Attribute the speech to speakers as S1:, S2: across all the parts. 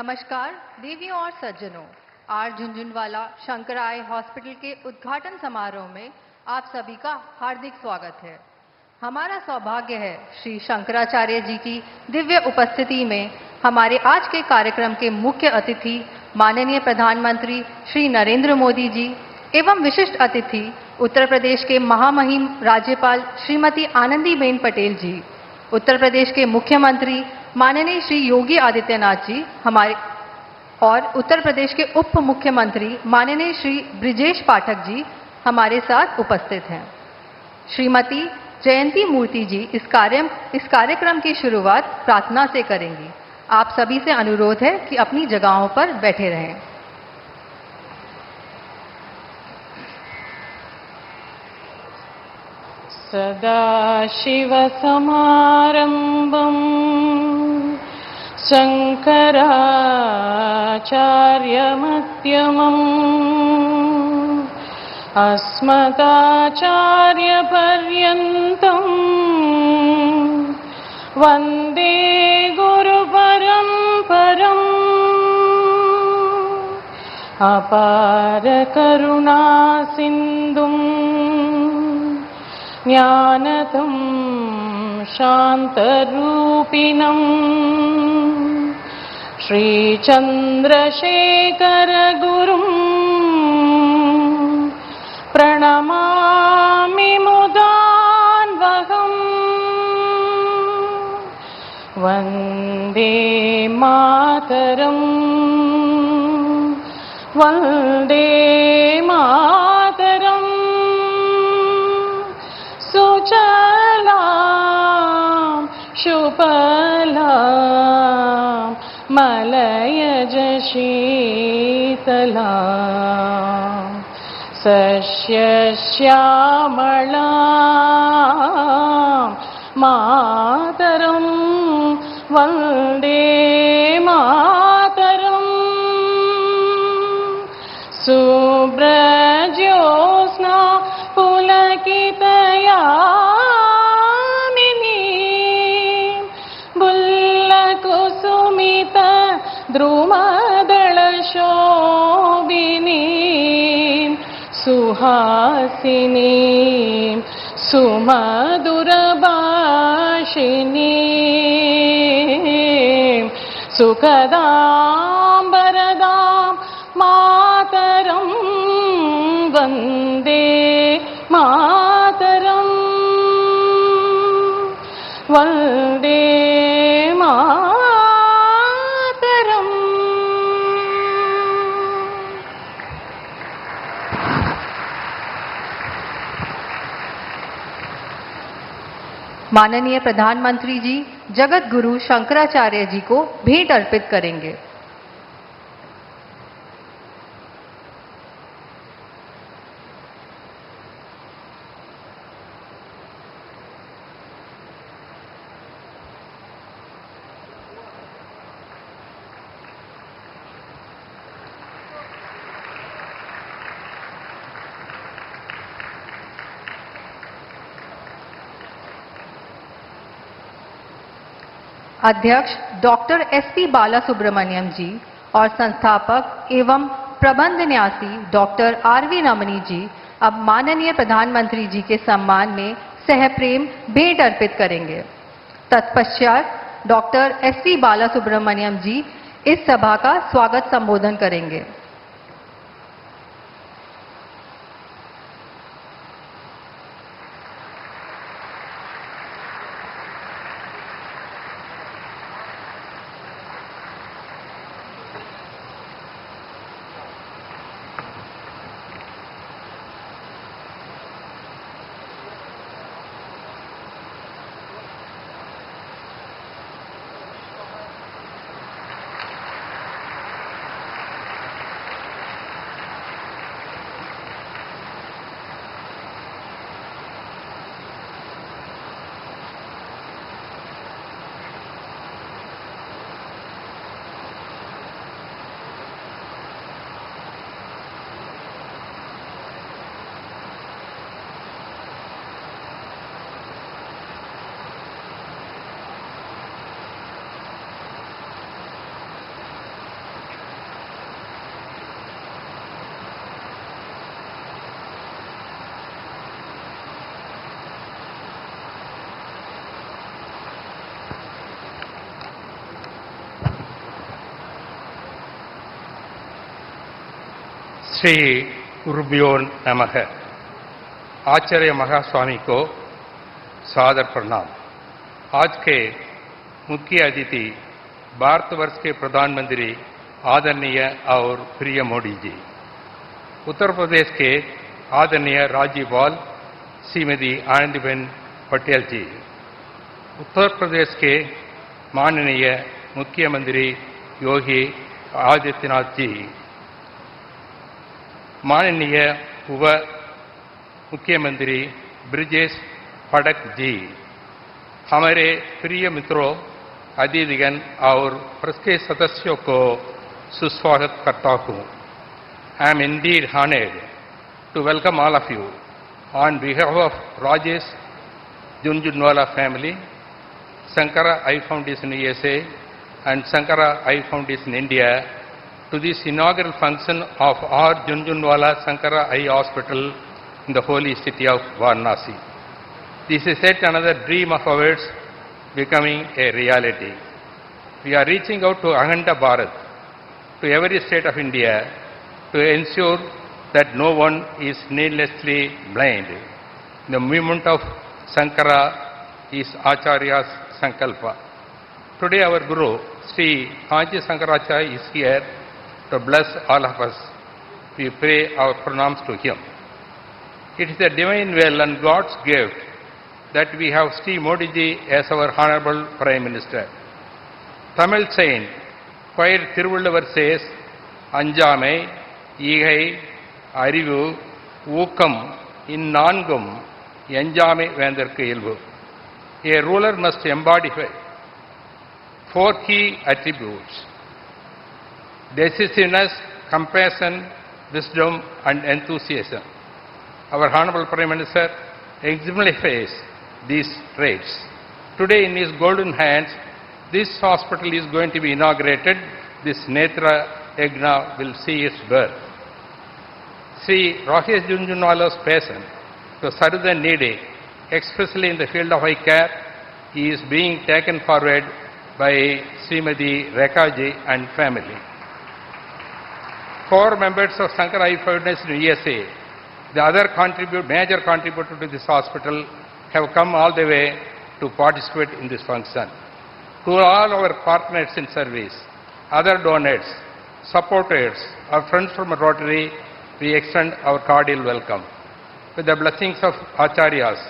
S1: नमस्कार देवियों और सज्जनों, R Jhunjhunwala Shankar eye hospital के उद्घाटन समारोह में आप सभी का हार्दिक स्वागत है। हमारा सौभाग्य है श्री शंकराचार्य जी की दिव्य उपस्थिति में हमारे आज के कार्यक्रम के मुख्य अतिथि माननीय प्रधानमंत्री श्री नरेंद्र मोदी जी एवं विशिष्ट अतिथि उत्तर प्रदेश के महामहिम राज्यपाल श्रीमती आनंदीबेन पटेल जी, उत्तर प्रदेश के मुख्यमंत्री माननीय श्री योगी आदित्यनाथ जी हमारे और उत्तर प्रदेश के उप मुख्यमंत्री माननीय श्री ब्रिजेश पाठक जी हमारे साथ उपस्थित हैं। श्रीमती जयंती मूर्ति जी इस कार्यक्रम की शुरुआत प्रार्थना से करेंगी। आप सभी से अनुरोध है कि अपनी जगहों पर बैठे रहें।
S2: सदाशिवसमारम्भम् शङ्कराचार्यमध्यमम् अस्मदाचार्यपर्यन्तम् वन्दे गुरुपरम्परम्। अपारकरुणासिन्धुम् ज्ञानदं शान्तरूपिणम् श्रीचन्द्रशेखरगुरुम् प्रणमामि मुदान्वहम्। वन्दे मातरम् वन्दे मातरम्। सुजलां शुभलां मलयज शीतलां सस्यश्यामलां मातरं वन्दे मातरम्। शुभ्रज्योत्स्ना पुलकितयामिनी बुल्लकुसुमित द्रुमदलशोभिनी सुहासिनी सुमधुरभाषिणी सुखदां वरदां मातरं वन्दे मातरम् वन्दे मातरम्।
S1: माननीय प्रधानमंत्री जी जगत गुरु शंकराचार्य जी को भेंट अर्पित करेंगे। अध्यक्ष डॉक्टर एसपी बालासुब्रमण्यम जी और संस्थापक एवं प्रबंध न्यासी डॉक्टर आरवी रमनी जी अब माननीय प्रधानमंत्री जी के सम्मान में सहप्रेम भेंट अर्पित करेंगे। तत्पश्चात डॉक्टर एसपी बालासुब्रमण्यम जी इस सभा का स्वागत संबोधन करेंगे।
S3: श्री गुरुभ्यो नमः। आचार्य महास्वामी को सादर प्रणाम। आज के मुख्य अतिथि भारतवर्ष के प्रधानमंत्री आदरणीय और प्रिय मोदी जी, उत्तर प्रदेश के आदरणीय राज्यपाल श्रीमती आनंदीबेन पटेल जी, उत्तर प्रदेश के माननीय मुख्यमंत्री योगी आदित्यनाथ जी, माननीय उप मुख्यमंत्री ब्रिजेश पाठक जी, हमारे प्रिय मित्रों, अतिथिगण और प्रेस के सदस्यों को सुस्वागत करता हूँ। I am indeed honored to welcome all of you on behalf of Rajesh Junjunwala family, Sankara Eye Foundation USA and Sankara Eye Foundation India to this inaugural function of our Junjunwala Sankara Eye Hospital in the holy city of Varanasi. This is yet another dream of ours becoming a reality. We are reaching out to Akhanda Bharat, to every state of India, to ensure that no one is needlessly blind. The movement of Sankara is Acharya's Sankalpa. Today our Guru, Sri Kanchi Sankaracharya, is here to bless all of us. We pray our pranams to him. It is a divine will and God's gift that we have Sri Modi ji as our Honorable Prime Minister. Tamil saint, Koyir Thiruvulluvar says, Anjame, Igai, Arivu, Ukam, in Nangum, Yanjame Vendarku Ilvu. A ruler must embody 4 key attributes: decisiveness, compassion, wisdom and enthusiasm. Our Honorable Prime Minister exemplifies these traits. Today in his golden hands, this hospital is going to be inaugurated. This Netra Yagna will see its birth. Sri Rajesh Junjunwala's passion to serve the needy, especially in the field of eye care, is being taken forward by Srimati Rekha ji and family. 4 members of Sankara Eye Foundation USA, the other major contributor to this hospital, have come all the way to participate in this function. To all our partners in service, other donors, supporters, our friends from Rotary, we extend our cordial welcome. With the blessings of Acharyas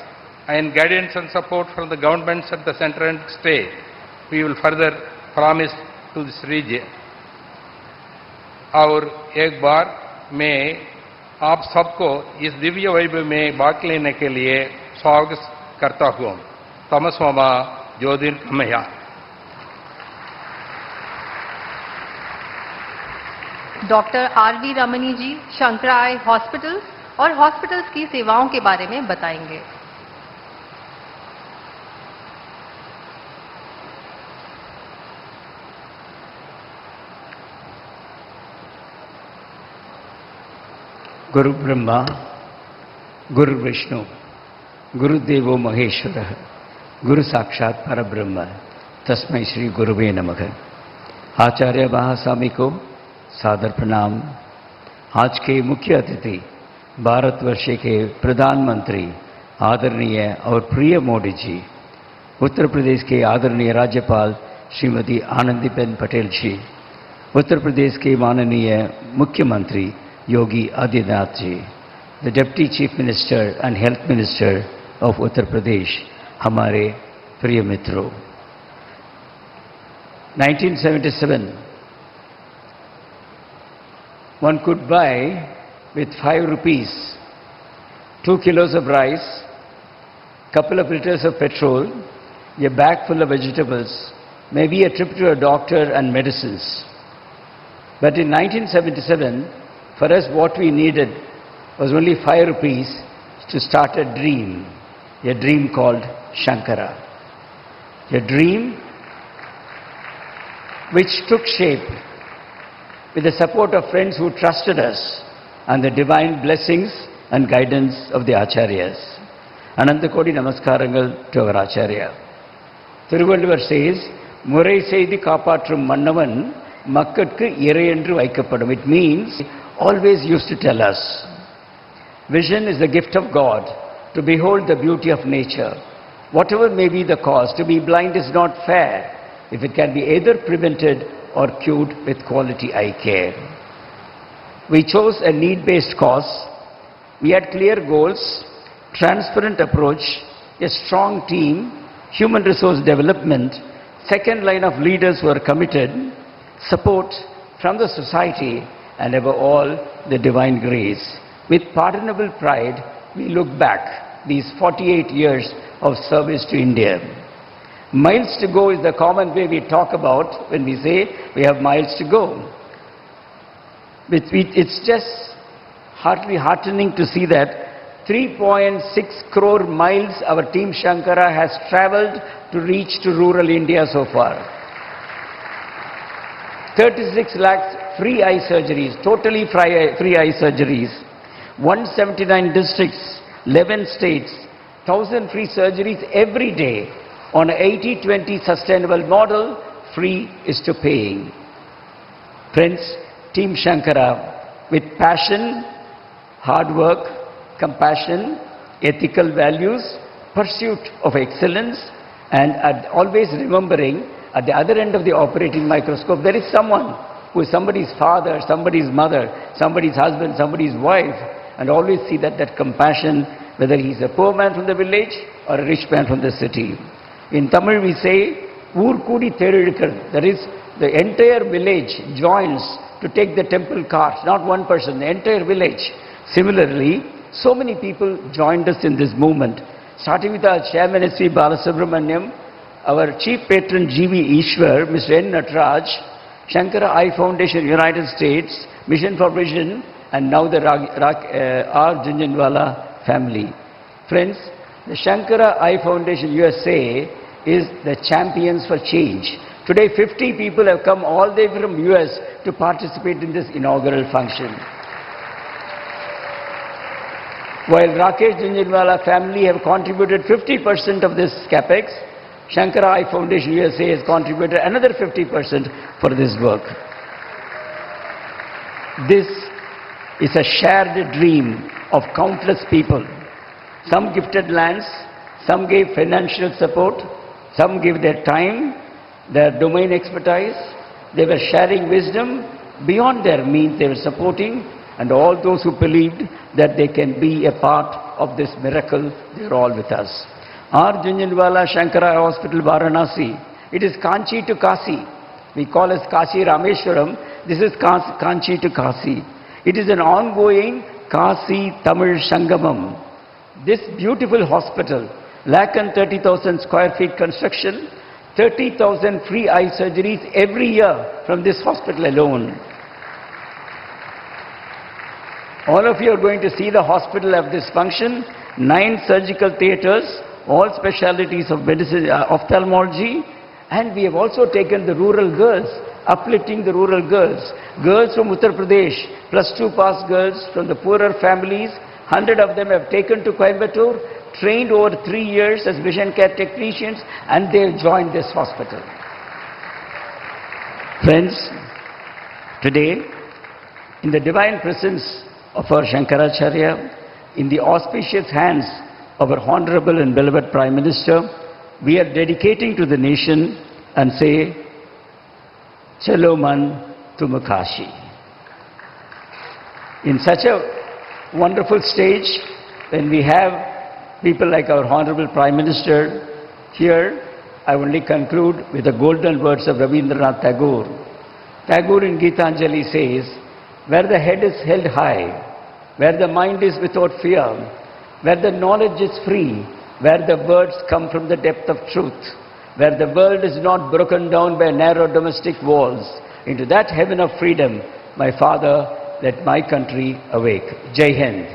S3: and guidance and support from the governments at the center and state, we will further promise to this region. और एक बार मैं आप सबको इस दिव्य वैभव में भाग लेने के लिए स्वागत करता हूँ। तमस्वमा ज्योतिर्गमया।
S1: Doctor R V. Ramani ji Sankara eye hospital और हॉस्पिटल्स की सेवाओं के बारे में बताएंगे।
S4: गुरु ब्रह्मा गुरु विष्णु गुरुदेवो महेश्वरः गुरु साक्षात परब्रह्म तस्मै श्री गुरुवे नमः। आचार्य महास्वामी को सादर प्रणाम। आज के मुख्य अतिथि भारतवर्ष के प्रधानमंत्री आदरणीय और प्रिय मोदी जी, उत्तर प्रदेश के आदरणीय राज्यपाल श्रीमती आनंदीबेन पटेल जी, उत्तर प्रदेश के माननीय मुख्यमंत्री Yogi Adityanath ji, the deputy chief minister and health minister of Uttar Pradesh, हमारे प्रिय मित्रों। 1977 one could buy with 5 rupees 2 kilos of rice, couple of liters of petrol, a bag full of vegetables, maybe a trip to a doctor and medicines. But in 1977, for us what we needed was only 5 rupees to start a dream called Shankara. A dream which took shape with the support of friends who trusted us and the divine blessings and guidance of the Acharyas. Ananta Kodi Namaskarangal to our Acharya. Thiruvallur says, Murai Seidi Kapatrum Mannavan Makkatku Ire Endru Vaikappadum. It means always used to tell us, vision is the gift of God, to behold the beauty of nature. Whatever may be the cause, to be blind is not fair if it can be either prevented or cured with quality eye care. We chose a need-based cause. We had clear goals, transparent approach, a strong team, human resource development, second line of leaders who are committed, support from the society, and above all, the divine grace. With pardonable pride, we look back these 48 years of service to India. Miles to go is the common way we talk about when we say we have miles to go. It's just heartening to see that 3.6 crore miles our team Shankara has traveled to reach to rural India so far. 36 lakhs free eye surgeries, totally free eye surgeries. 179 districts, 11 states, 1,000 free surgeries every day on an 80-20 sustainable model, free is to paying. Friends, Team Shankara, with passion, hard work, compassion, ethical values, pursuit of excellence, and always remembering at the other end of the operating microscope, there is someone who is somebody's father, somebody's mother, somebody's husband, somebody's wife, and always see that compassion, whether he's a poor man from the village or a rich man from the city. In Tamil we say, Oor Koodi Therudukar, that is, the entire village joins to take the temple cart, not one person, the entire village. Similarly, so many people joined us in this movement, starting with our chairman S.V. Balasubramaniam, our chief patron G.V. Ishwar, Mr. N. Nataraj, Shankara Eye Foundation United States, Mission for Vision, and now the R. Jhunjhunwala family. Friends, the Shankara Eye Foundation USA is the champions for change. Today 50 people have come all the way from US to participate in this inaugural function. While Rakesh Jhunjhunwala family have contributed 50% of this capex, Shankara Eye Foundation USA has contributed another 50% for this work. This is a shared dream of countless people. Some gifted lands, some gave financial support, some gave their time, their domain expertise. They were sharing wisdom beyond their means. They were supporting, and all those who believed that they can be a part of this miracle, they are all with us. R. Jhunjhunwala Shankara Hospital, Varanasi. It is Kanchi to Kasi. We call it Kashi Rameshwaram. This is Kanchi to Kasi. It is an ongoing Kasi Tamil Sangamam. This beautiful hospital, 130,000 square feet construction, 30,000 free eye surgeries every year from this hospital alone. All of you are going to see the hospital of this function, 9 surgical theatres, all specialties of medicine, ophthalmology, and we have also taken the rural girls, uplifting the rural girls. Girls from Uttar Pradesh, +2 pass girls from the poorer families, 100 of them have taken to Coimbatore, trained over 3 years as vision care technicians, and they have joined this hospital. Friends, today, in the divine presence of our Shankaracharya, in the auspicious hands of our honorable and beloved Prime Minister, we are dedicating to the nation and say, Chalo man tum Kashi. In such a wonderful stage, when we have people like our honorable Prime Minister here, I only conclude with the golden words of Rabindranath Tagore. Tagore in Gitanjali says, where the head is held high, where the mind is without fear, where the knowledge is free, where the words come from the depth of truth, where the world is not broken down by narrow domestic walls, into that heaven of freedom, my Father, let my country awake. Jai Hind.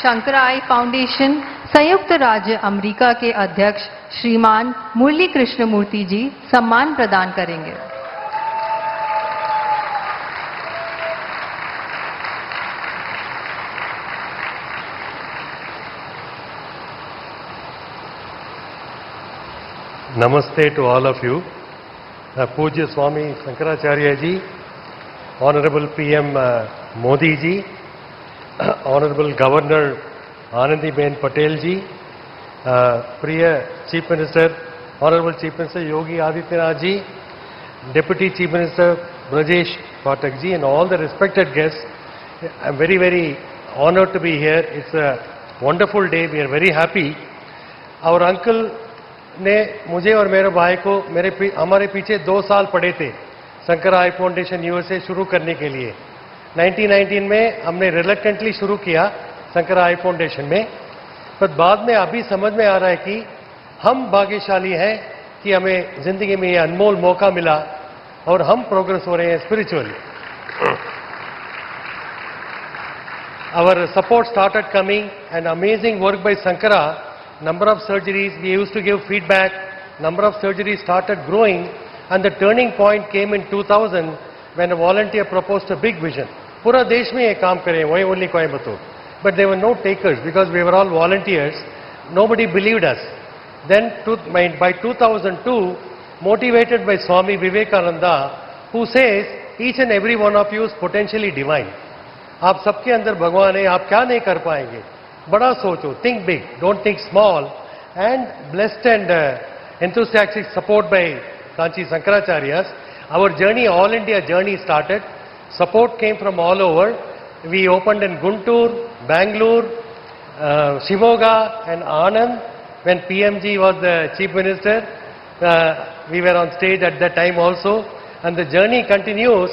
S1: Sankara eye foundation संयुक्त राज्य America के अध्यक्ष श्रीमान मुरली कृष्णमूर्ति जी सम्मान प्रदान करेंगे।
S5: Namaste to all of you. पूज्य स्वामी Shankaracharya ji, Honorable PM Modi ji, Honorable Governor Anandiben Patel ji, Priya Chief Minister, Honorable Chief Minister Yogi Adityanath ji, Deputy Chief Minister Brajesh Pathak ji, and all the respected guests. I'm very, very honored to be here. It's a wonderful day. We are very happy. Our uncle ने मुझे और मेरे भाई को हमारे पीछे 2 साल पड़े थे शंकर आई फाउंडेशन यूएसए शुरू करने के लिए। 1919 में हमने रिलक्टेंटली शुरू किया शंकर आई फाउंडेशन में, पर बाद में अभी समझ में आ रहा है कि हम भाग्यशाली हैं कि हमें जिंदगी में ये अनमोल मौका मिला और हम प्रोग्रेस हो रहे हैं spiritually. Our support started coming, and amazing work by Sankara. Number of surgeries, we used to give feedback, number of surgeries started growing, and the turning point came in 2000 when a volunteer proposed a big vision. पूरा देश में ये काम करें, वही only Coimbatore. But there were no takers because we were all volunteers. Nobody believed us. Then by 2002, motivated by Swami Vivekananda, who says each and every one of you is potentially divine. आप सबके अंदर भगवान है, आप क्या नहीं कर पाएंगे, बड़ा सोचो, think big, don't think small. And blessed and enthusiastic support by Kanchi Shankaracharyas, our journey, all India journey started. Support came from all over. We opened in Guntur, Bangalore, Shimoga and Anand. When PMG was the Chief Minister, we were on stage at that time also. And the journey continues.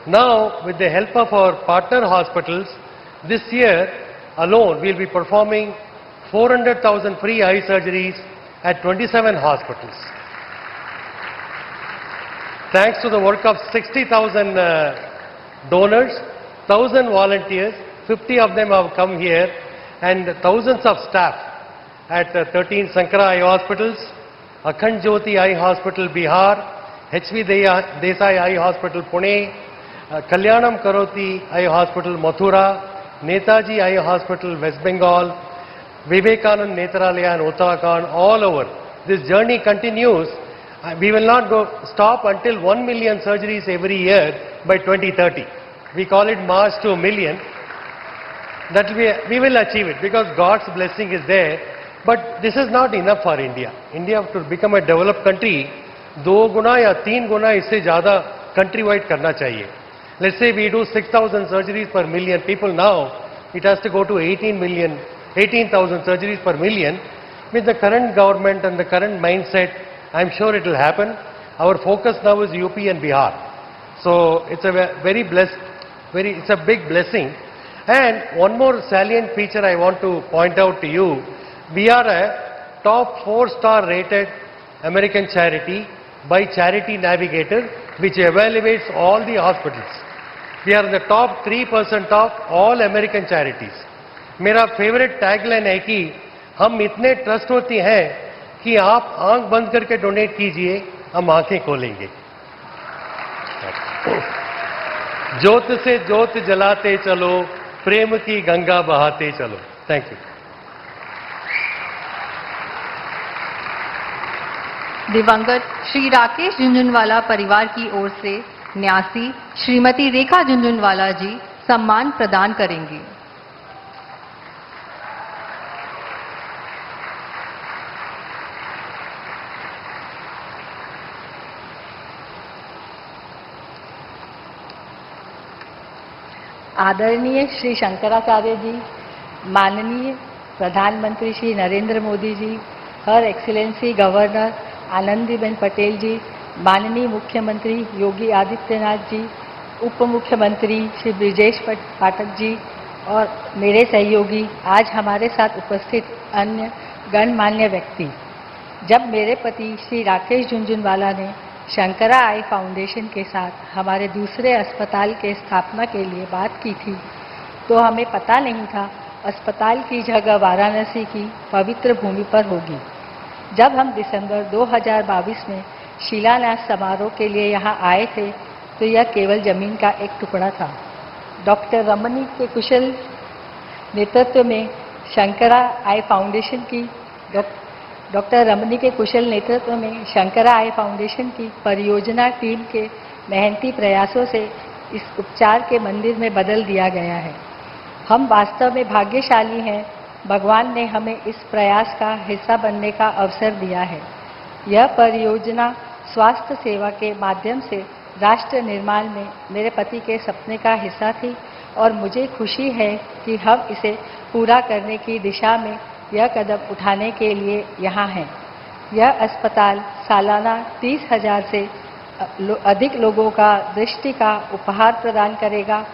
S5: Now, with the help of our partner hospitals, this year alone we will be performing 400,000 free eye surgeries at 27 hospitals. Thanks to the work of 60,000 donors, 1,000 volunteers, 50 of them have come here, and thousands of staff at 13 Sankara Eye Hospitals, Akhand Jyoti Eye Hospital, Bihar, HV Desai Eye Hospital, Pune, Kalyanam Karoti Eye Hospital, Mathura, Netaji Eye Hospital, West Bengal, Vivekanand Netralaya and Uttarakhand, all over. This journey continues. We will not stop until 1 million surgeries every year by 2030. We call it March to a million. That we will achieve it because God's blessing is there. But this is not enough for India. India to become a developed country, 2 गुना या 3 गुना इससे ज़्यादा country wide करना चाहिए. Let's say we do 6,000 surgeries per million people now, it has to go to 18,000 surgeries per million. With the current government and the current mindset, I'm sure it will happen. Our focus now is UP and Bihar. So it's a very blessed, it's a big blessing. And one more salient feature I want to point out to you. We are a top 4-star rated American charity by Charity Navigator, which evaluates all the hospitals. We are in the top 3% of all American charities. मेरा favorite tagline है कि हम इतने trustworthy हैं कि आप आंख बंद करके डोनेट कीजिए, हम आंखें खोलेंगे. ज्योत से ज्योत जलाते चलो, प्रेम की गंगा बहाते चलो. Thank you.
S1: दिवंगत श्री राकेश झुंझुनवाला परिवार की ओर से न्यासी श्रीमती रेखा झुंझुनवाला जी सम्मान प्रदान करेंगी.
S6: आदरणीय श्री शंकराचार्य जी, माननीय प्रधानमंत्री श्री नरेंद्र मोदी जी, हर एक्सीलेंसी गवर्नर आनंदीबेन पटेल जी, माननीय मुख्यमंत्री योगी आदित्यनाथ जी, उप मुख्यमंत्री श्री ब्रिजेश पाठक जी और मेरे सहयोगी, आज हमारे साथ उपस्थित अन्य गणमान्य व्यक्ति, जब मेरे पति श्री राकेश झुंझुनवाला ने शंकरा आई फाउंडेशन के साथ हमारे दूसरे अस्पताल के स्थापना के लिए बात की थी, तो हमें पता नहीं था अस्पताल की जगह वाराणसी की पवित्र भूमि पर होगी. जब हम दिसंबर 2022 में शिलान्यास समारोह के लिए यहाँ आए थे, तो यह केवल जमीन का एक टुकड़ा था. डॉक्टर रमनी के कुशल नेतृत्व में शंकरा आई फाउंडेशन की डॉक्टर रमनी के कुशल नेतृत्व में शंकरा आई फाउंडेशन की परियोजना टीम के मेहनती प्रयासों से इस उपचार के मंदिर में बदल दिया गया है। हम वास्तव में भाग्यशाली हैं, भगवान ने हमें इस प्रयास का हिस्सा बनने का अवसर दिया है। यह परियोजना स्वास्थ्य सेवा के माध्यम से राष्ट्र निर्माण में मेरे पति के सपने का हिस्सा थी और मुझे खुशी है कि हम इसे पूरा करने की दिशा में यह कदम उठाने के लिए यहाँ हैं। यह अस्पताल सालाना 30,000 से अधिक लोगों का दृष्टि का उपहार प्रदान करेगा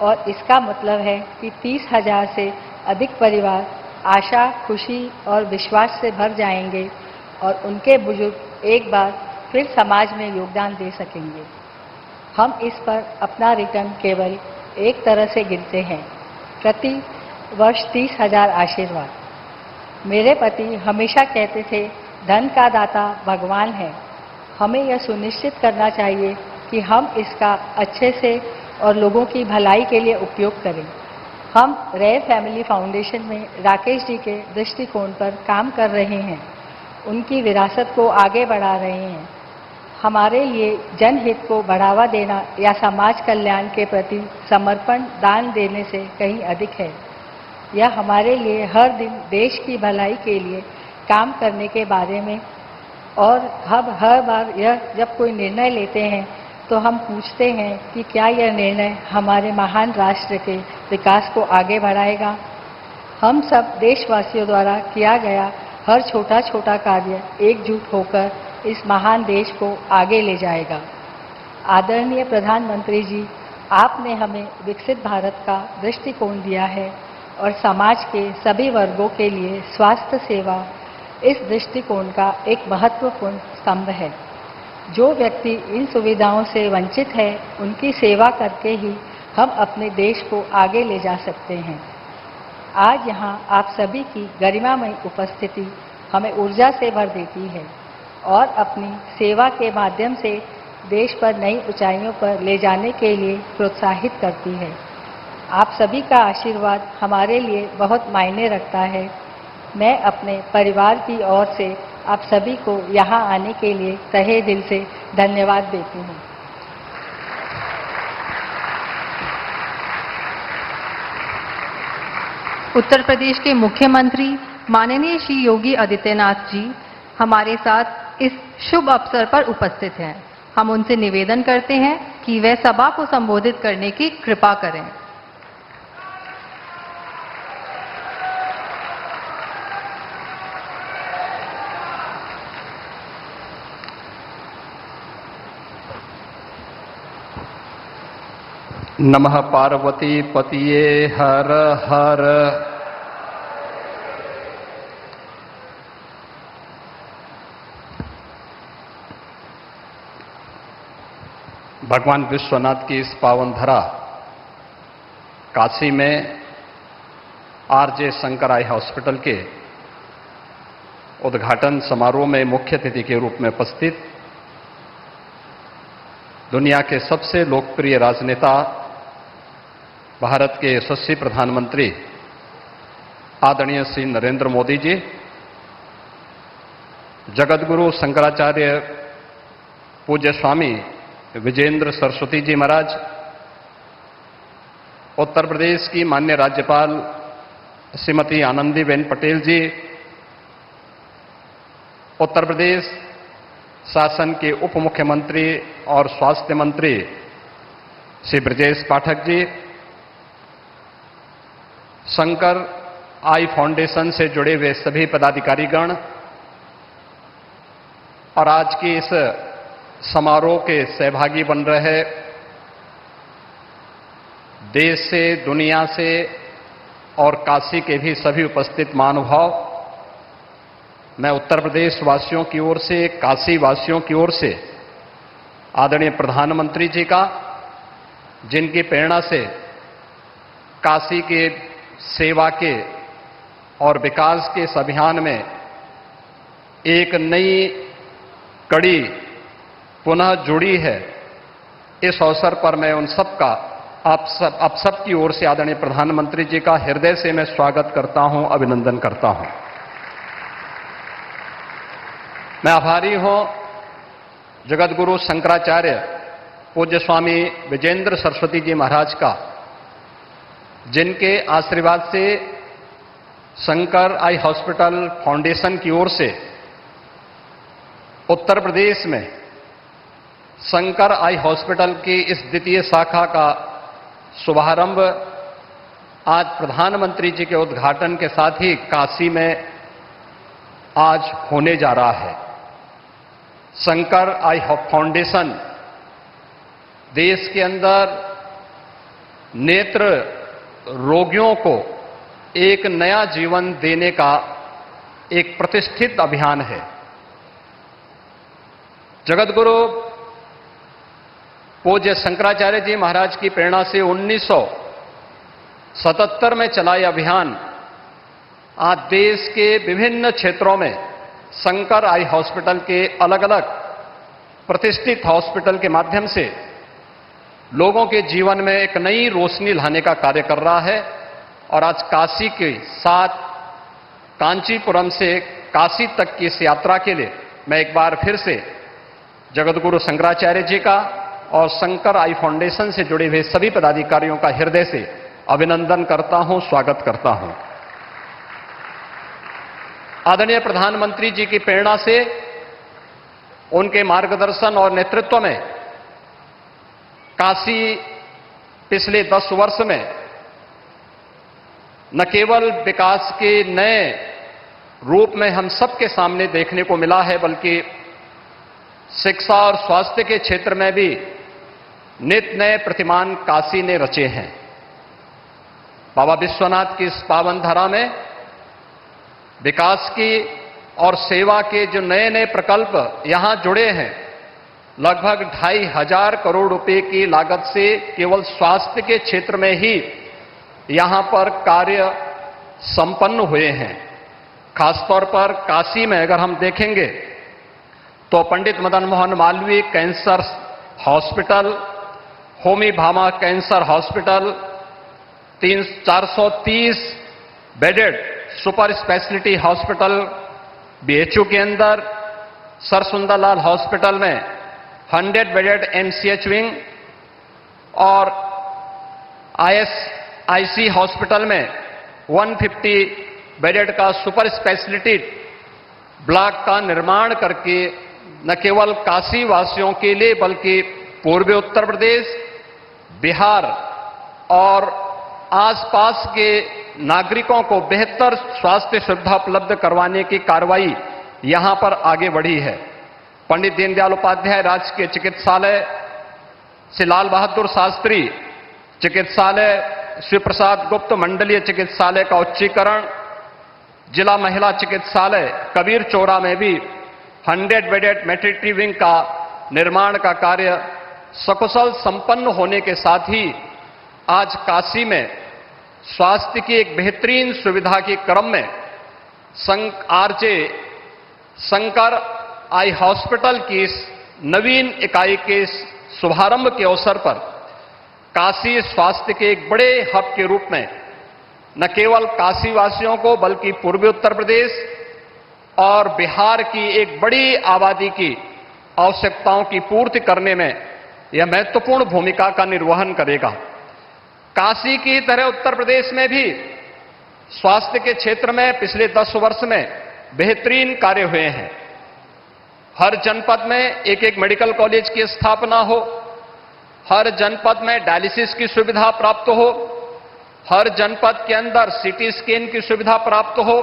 S6: और इसका मतलब है कि 30,000 से अधिक परिवार आशा, खुशी और विश्वास से भर जाएंगे और उनके बुजुर्ग एक बार फिर समाज में योगदान दे सकेंगे। हम इस पर अपना रिटर्न केवल एक तरह से गिनते हैं, प्रति वर्ष 30,000 आशीर्वाद। मेरे पति हमेशा कहते थे, धन का दाता भगवान है। हमें यह सुनिश्चित करना चाहिए कि हम इसका अच्छे से और लोगों की भलाई के लिए उपयोग करें। हम रेयर फैमिली फाउंडेशन में राकेश जी के दृष्टिकोण पर काम कर रहे हैं, उनकी विरासत को आगे बढ़ा रहे हैं। हमारे लिए जनहित को बढ़ावा देना या समाज कल्याण के प्रति समर्पण दान देने से कहीं अधिक है। यह हमारे लिए हर दिन देश की भलाई के लिए काम करने के बारे में, और हम हर बार यह जब कोई निर्णय लेते हैं तो हम पूछते हैं कि क्या यह निर्णय हमारे महान राष्ट्र के विकास को आगे बढ़ाएगा। हम सब देशवासियों द्वारा किया गया हर छोटा छोटा कार्य एकजुट होकर इस महान देश को आगे ले जाएगा। आदरणीय प्रधानमंत्री जी, आपने हमें विकसित भारत का दृष्टिकोण दिया है और समाज के सभी वर्गों के लिए स्वास्थ्य सेवा इस दृष्टिकोण का एक महत्वपूर्ण स्तंभ है। जो व्यक्ति इन सुविधाओं से वंचित है, उनकी सेवा करके ही हम अपने देश को आगे ले जा सकते हैं। आज यहाँ आप सभी की गरिमामय उपस्थिति हमें ऊर्जा से भर देती है और अपनी सेवा के माध्यम से देश पर नई ऊंचाइयों पर ले जाने के लिए प्रोत्साहित करती है। आप सभी का आशीर्वाद हमारे लिए बहुत मायने रखता है। मैं अपने परिवार की ओर से आप सभी को यहाँ आने के लिए तहे दिल से धन्यवाद देती हूँ।
S1: उत्तर प्रदेश के मुख्यमंत्री माननीय श्री योगी आदित्यनाथ जी हमारे साथ इस शुभ अवसर पर उपस्थित हैं। हम उनसे निवेदन करते हैं कि वे सभा को संबोधित करने की कृपा करें।
S7: नमः पार्वती पतिये हर हर। भगवान विश्वनाथ की इस पावन धरा काशी में आरजे शंकर आई हॉस्पिटल के उद्घाटन समारोह में मुख्य अतिथि के रूप में उपस्थित दुनिया के सबसे लोकप्रिय राजनेता, भारत के यशस्वी प्रधानमंत्री आदरणीय श्री नरेंद्र मोदी जी, जगतगुरु शंकराचार्य पूज्य स्वामी विजेंद्र सरस्वती जी महाराज, उत्तर प्रदेश की माननीय राज्यपाल श्रीमती आनंदीबेन पटेल जी, उत्तर प्रदेश शासन के उप मुख्यमंत्री और स्वास्थ्य मंत्री श्री ब्रजेश पाठक जी, शंकर आई फाउंडेशन से जुड़े हुए सभी पदाधिकारीगण और आज की इस समारोह के सहभागी बन रहे देश से, दुनिया से और काशी के भी सभी उपस्थित महानुभाव, मैं उत्तर प्रदेश वासियों की ओर से, काशी वासियों की ओर से आदरणीय प्रधानमंत्री जी का, जिनकी प्रेरणा से काशी के सेवा के और विकास के इस अभियान में एक नई कड़ी पुनः जुड़ी है, इस अवसर पर मैं उन सब का आप सब की ओर से आदरणीय प्रधानमंत्री जी का हृदय से मैं स्वागत करता हूं, अभिनंदन करता हूं। मैं आभारी हूं जगत गुरु शंकराचार्य पूज्य स्वामी विजेंद्र सरस्वती जी महाराज का, जिनके आशीर्वाद से शंकर आई हॉस्पिटल फाउंडेशन की ओर से उत्तर प्रदेश में शंकर आई हॉस्पिटल की इस द्वितीय शाखा का शुभारंभ आज प्रधानमंत्री जी के उद्घाटन के साथ ही काशी में आज होने जा रहा है। शंकर आई फाउंडेशन देश के अंदर नेत्र रोगियों को एक नया जीवन देने का एक प्रतिष्ठित अभियान है। जगतगुरु पूज्य शंकराचार्य जी महाराज की प्रेरणा से 1977 में चला यह अभियान आज देश के विभिन्न क्षेत्रों में शंकर आई हॉस्पिटल के अलग अलग प्रतिष्ठित हॉस्पिटल के माध्यम से लोगों के जीवन में एक नई रोशनी लाने का कार्य कर रहा है। और आज काशी के साथ कांचीपुरम से काशी तक की इस यात्रा के लिए मैं एक बार फिर से जगतगुरु शंकराचार्य जी का और शंकर आई फाउंडेशन से जुड़े हुए सभी पदाधिकारियों का हृदय से अभिनंदन करता हूं, स्वागत करता हूं। आदरणीय प्रधानमंत्री जी की प्रेरणा से, उनके मार्गदर्शन और नेतृत्व में काशी पिछले 10 वर्ष में न केवल विकास के नए रूप में हम सबके सामने देखने को मिला है, बल्कि शिक्षा और स्वास्थ्य के क्षेत्र में भी नित नए प्रतिमान काशी ने रचे हैं। बाबा विश्वनाथ की इस पावन धरा में विकास की और सेवा के जो नए नए प्रकल्प यहां जुड़े हैं, लगभग 2,500 करोड़ रुपए की लागत से केवल स्वास्थ्य के क्षेत्र में ही यहां पर कार्य संपन्न हुए हैं। खासतौर पर काशी में अगर हम देखेंगे तो Pandit Madan Mohan Malviya cancer hospital, Homi Bhama cancer hospital, 430 bedded super speciality hospital BHU के अंदर, सर सुंदरलाल हॉस्पिटल में 100 बेडेड एमसीएच विंग और आईएसआईसी हॉस्पिटल में 150 बेडेड का सुपर स्पेशलिटी ब्लॉक का निर्माण करके न केवल काशी वासियों के लिए बल्कि पूर्वी उत्तर प्रदेश, बिहार और आसपास के नागरिकों को बेहतर स्वास्थ्य सुविधा उपलब्ध करवाने की कार्रवाई यहां पर आगे बढ़ी है। पंडित दीनदयाल उपाध्याय राजकीय चिकित्सालय, श्री लाल बहादुर शास्त्री चिकित्सालय, श्री प्रसाद गुप्त मंडलीय चिकित्सालय का उच्चीकरण, जिला महिला चिकित्सालय कबीर चौरा में भी 100 बेडेड मैटरनिटी विंग का निर्माण का कार्य सकुशल संपन्न होने के साथ ही आज काशी में स्वास्थ्य की एक बेहतरीन सुविधा के क्रम में आरजे शंकर आई हॉस्पिटल की इस नवीन इकाई के शुभारंभ के अवसर पर काशी स्वास्थ्य के एक बड़े हब के रूप में न केवल काशी वासियों को बल्कि पूर्वी उत्तर प्रदेश और बिहार की एक बड़ी आबादी की आवश्यकताओं की पूर्ति करने में यह महत्वपूर्ण भूमिका का निर्वहन करेगा। काशी की तरह उत्तर प्रदेश में भी स्वास्थ्य के क्षेत्र में पिछले 10 वर्ष में बेहतरीन कार्य हुए हैं। हर जनपद में एक एक मेडिकल कॉलेज की स्थापना हो, हर जनपद में डायलिसिस की सुविधा प्राप्त हो, हर जनपद के अंदर सीटी स्कैन की सुविधा प्राप्त हो,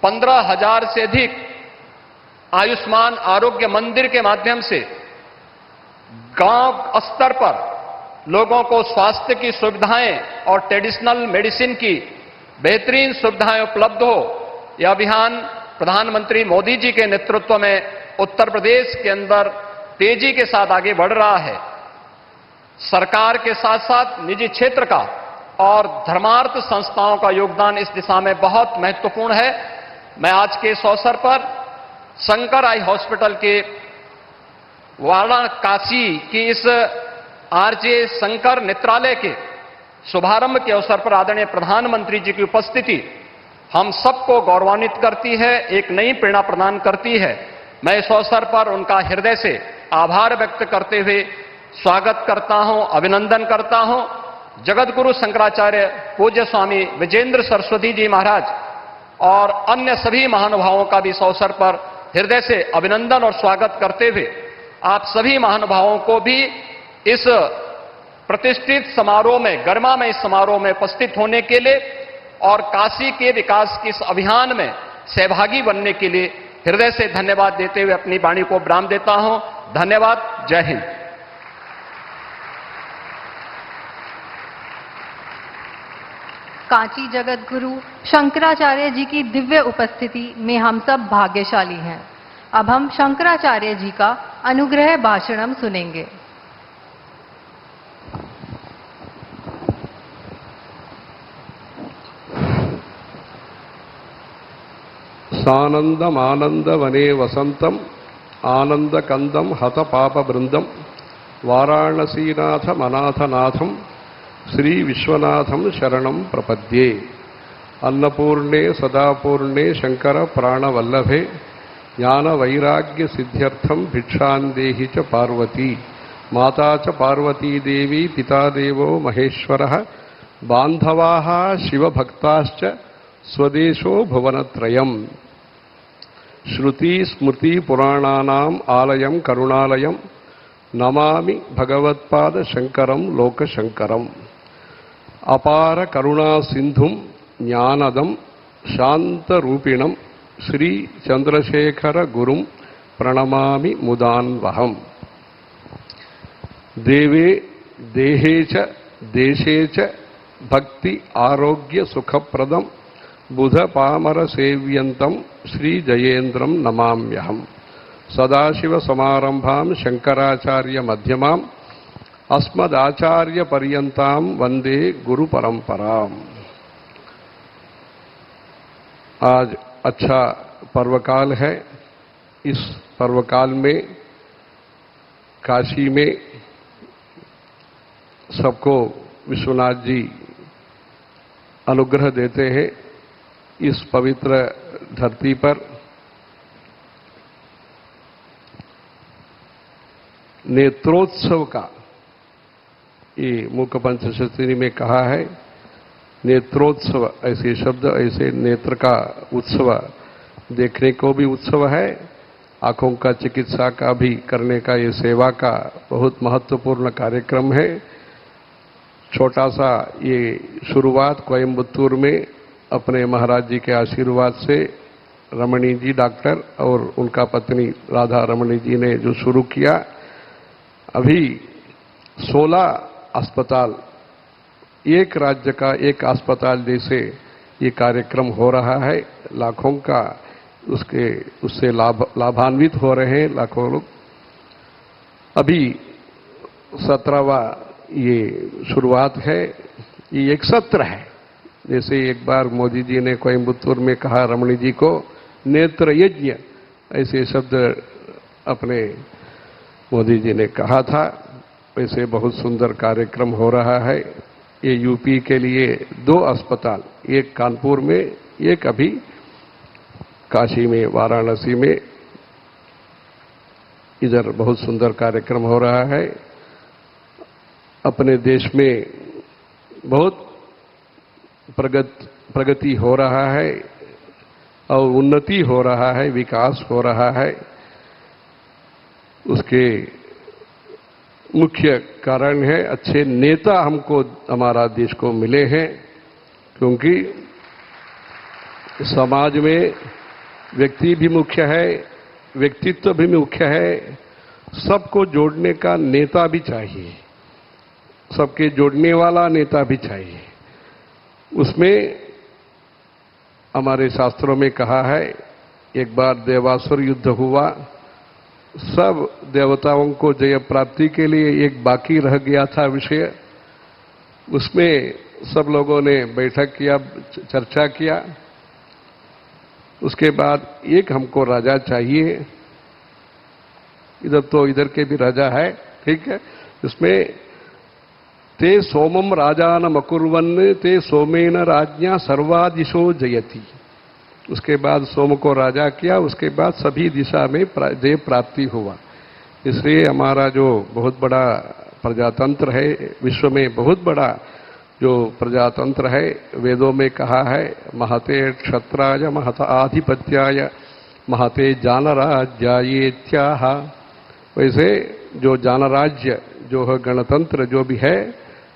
S7: 15,000 से अधिक आयुष्मान आरोग्य मंदिर के माध्यम से गांव स्तर पर लोगों को स्वास्थ्य की सुविधाएं और ट्रेडिशनल मेडिसिन की बेहतरीन सुविधाएं उपलब्ध हो। यह अभियान प्रधानमंत्री मोदी जी के नेतृत्व में उत्तर प्रदेश के अंदर तेजी के साथ आगे बढ़ रहा है। सरकार के साथ साथ निजी क्षेत्र का और धर्मार्थ संस्थाओं का योगदान इस दिशा में बहुत महत्वपूर्ण है। मैं आज के इस अवसर पर शंकर आई हॉस्पिटल के वाराणसी की इस आरजे शंकर नेत्रालय के शुभारंभ के अवसर पर आदरणीय प्रधानमंत्री जी की उपस्थिति हम सबको गौरवान्वित करती है, एक नई प्रेरणा प्रदान करती है मैं इस अवसर पर उनका हृदय से आभार व्यक्त करते हुए स्वागत करता हूं, अभिनंदन करता हूं। जगत गुरु शंकराचार्य पूज्य स्वामी विजेंद्र सरस्वती जी महाराज और अन्य सभी महानुभावों का भी इस अवसर पर हृदय से अभिनंदन और स्वागत करते हुए आप सभी महानुभावों को भी इस प्रतिष्ठित समारोह में, गरिमामय समारोह में उपस्थित होने के लिए और काशी के विकास के इस अभियान में सहभागी बनने के लिए हृदय से धन्यवाद देते हुए अपनी वाणी को विराम देता हूं। धन्यवाद। जय हिंद।
S1: कांची जगत गुरु शंकराचार्य जी की दिव्य उपस्थिति में हम सब भाग्यशाली हैं। अब हम शंकराचार्य जी का अनुग्रह भाषणम सुनेंगे।
S8: सानंदमानंदवने वसंतम आनंदकंदम हत पाप वृंदम वाराणसीनाथ मनाथनाथम श्री विश्वनाथम शरणं प्रपद्ये। अन्नपूर्णे सदापूर्णे शंकर प्राणवल्लभे ज्ञान वैराग्य सिद्ध्यर्थम भिक्षां देहि च पार्वती। माता च पार्वती देवी पिता देवो महेश्वरः बांधवाः शिवभक्ताश्च स्वदेशो भुवनत्रयम्। श्रुति स्मृति पुराणानाम् आलयं करुणालयं नमामि भगवत्पाद शंकरं लोकशंकरम्। अपार करुणा सिंधुम ज्ञानदम शांतरूपिणम श्री चंद्रशेखर गुरुम प्रणमामि मुदान्वहम्। देवे देहे च देशे च भक्ति आरोग्य सुखप्रदम बुध पामर सेव्यंतम श्री जयेन्द्रम नमाम्यहम्। सदाशिव समारंभां शंकराचार्य मध्यमाम् अस्मदाचार्य पर्यंताम वंदे गुरु परंपराम। आज अच्छा पर्वकाल है। इस पर्वकाल में काशी में सबको विश्वनाथ जी अनुग्रह देते हैं। इस पवित्र धरती पर नेत्रोत्सव का, ये मूक पंचशती में कहा है नेत्रोत्सव, ऐसे शब्द, ऐसे नेत्र का उत्सव, देखने को भी उत्सव है, आंखों का चिकित्सा का भी करने का, ये सेवा का बहुत महत्वपूर्ण कार्यक्रम है। छोटा सा ये शुरुआत कोयम्बतूर में अपने महाराज जी के आशीर्वाद से रमणी जी डॉक्टर और उनका पत्नी राधा रमणी जी ने जो शुरू किया, अभी 16 अस्पताल, एक राज्य का एक अस्पताल जैसे ये कार्यक्रम हो रहा है। लाखों का उससे लाभान्वित हो रहे हैं लाखों लोग। अभी 17वां ये शुरुआत है। ये एक सत्र है। जैसे एक बार मोदी जी ने कोयम्बतूर में कहा रमणी जी को नेत्र यज्ञ, ऐसे शब्द अपने मोदी जी ने कहा था। वैसे बहुत सुंदर कार्यक्रम हो रहा है। ये यूपी के लिए 2 अस्पताल, एक कानपुर में, एक अभी काशी में, वाराणसी में, इधर बहुत सुंदर कार्यक्रम हो रहा है। अपने देश में बहुत प्रगति हो रहा है और उन्नति हो रहा है, विकास हो रहा है। उसके मुख्य कारण है अच्छे नेता हमको, हमारा देश को मिले हैं, क्योंकि समाज में व्यक्ति भी मुख्य है, व्यक्तित्व भी मुख्य है, सबको जोड़ने का नेता भी चाहिए, सबके जोड़ने वाला नेता भी चाहिए। उसमें हमारे शास्त्रों में कहा है, एक बार देवासुर युद्ध हुआ, सब देवताओं को जय प्राप्ति के लिए एक बाकी रह गया था विषय। उसमें सब लोगों ने बैठक किया, चर्चा किया। उसके बाद एक हमको राजा चाहिए, इधर तो इधर के भी राजा है, ठीक है। उसमें ते सोमम राजान मकुर्वन ते सोमेन राज्ञा सर्वादिशो जयति। उसके बाद सोम को राजा किया, उसके बाद सभी दिशा में जय प्राप्ति हुआ। इसलिए हमारा जो बहुत बड़ा प्रजातंत्र है, विश्व में बहुत बड़ा जो प्रजातंत्र है, वेदों में कहा है महते क्षत्राय महत आधिपत्याय महते जानराज्यायेत्याह। वैसे जो जानराज्य जो है गणतंत्र जो भी है,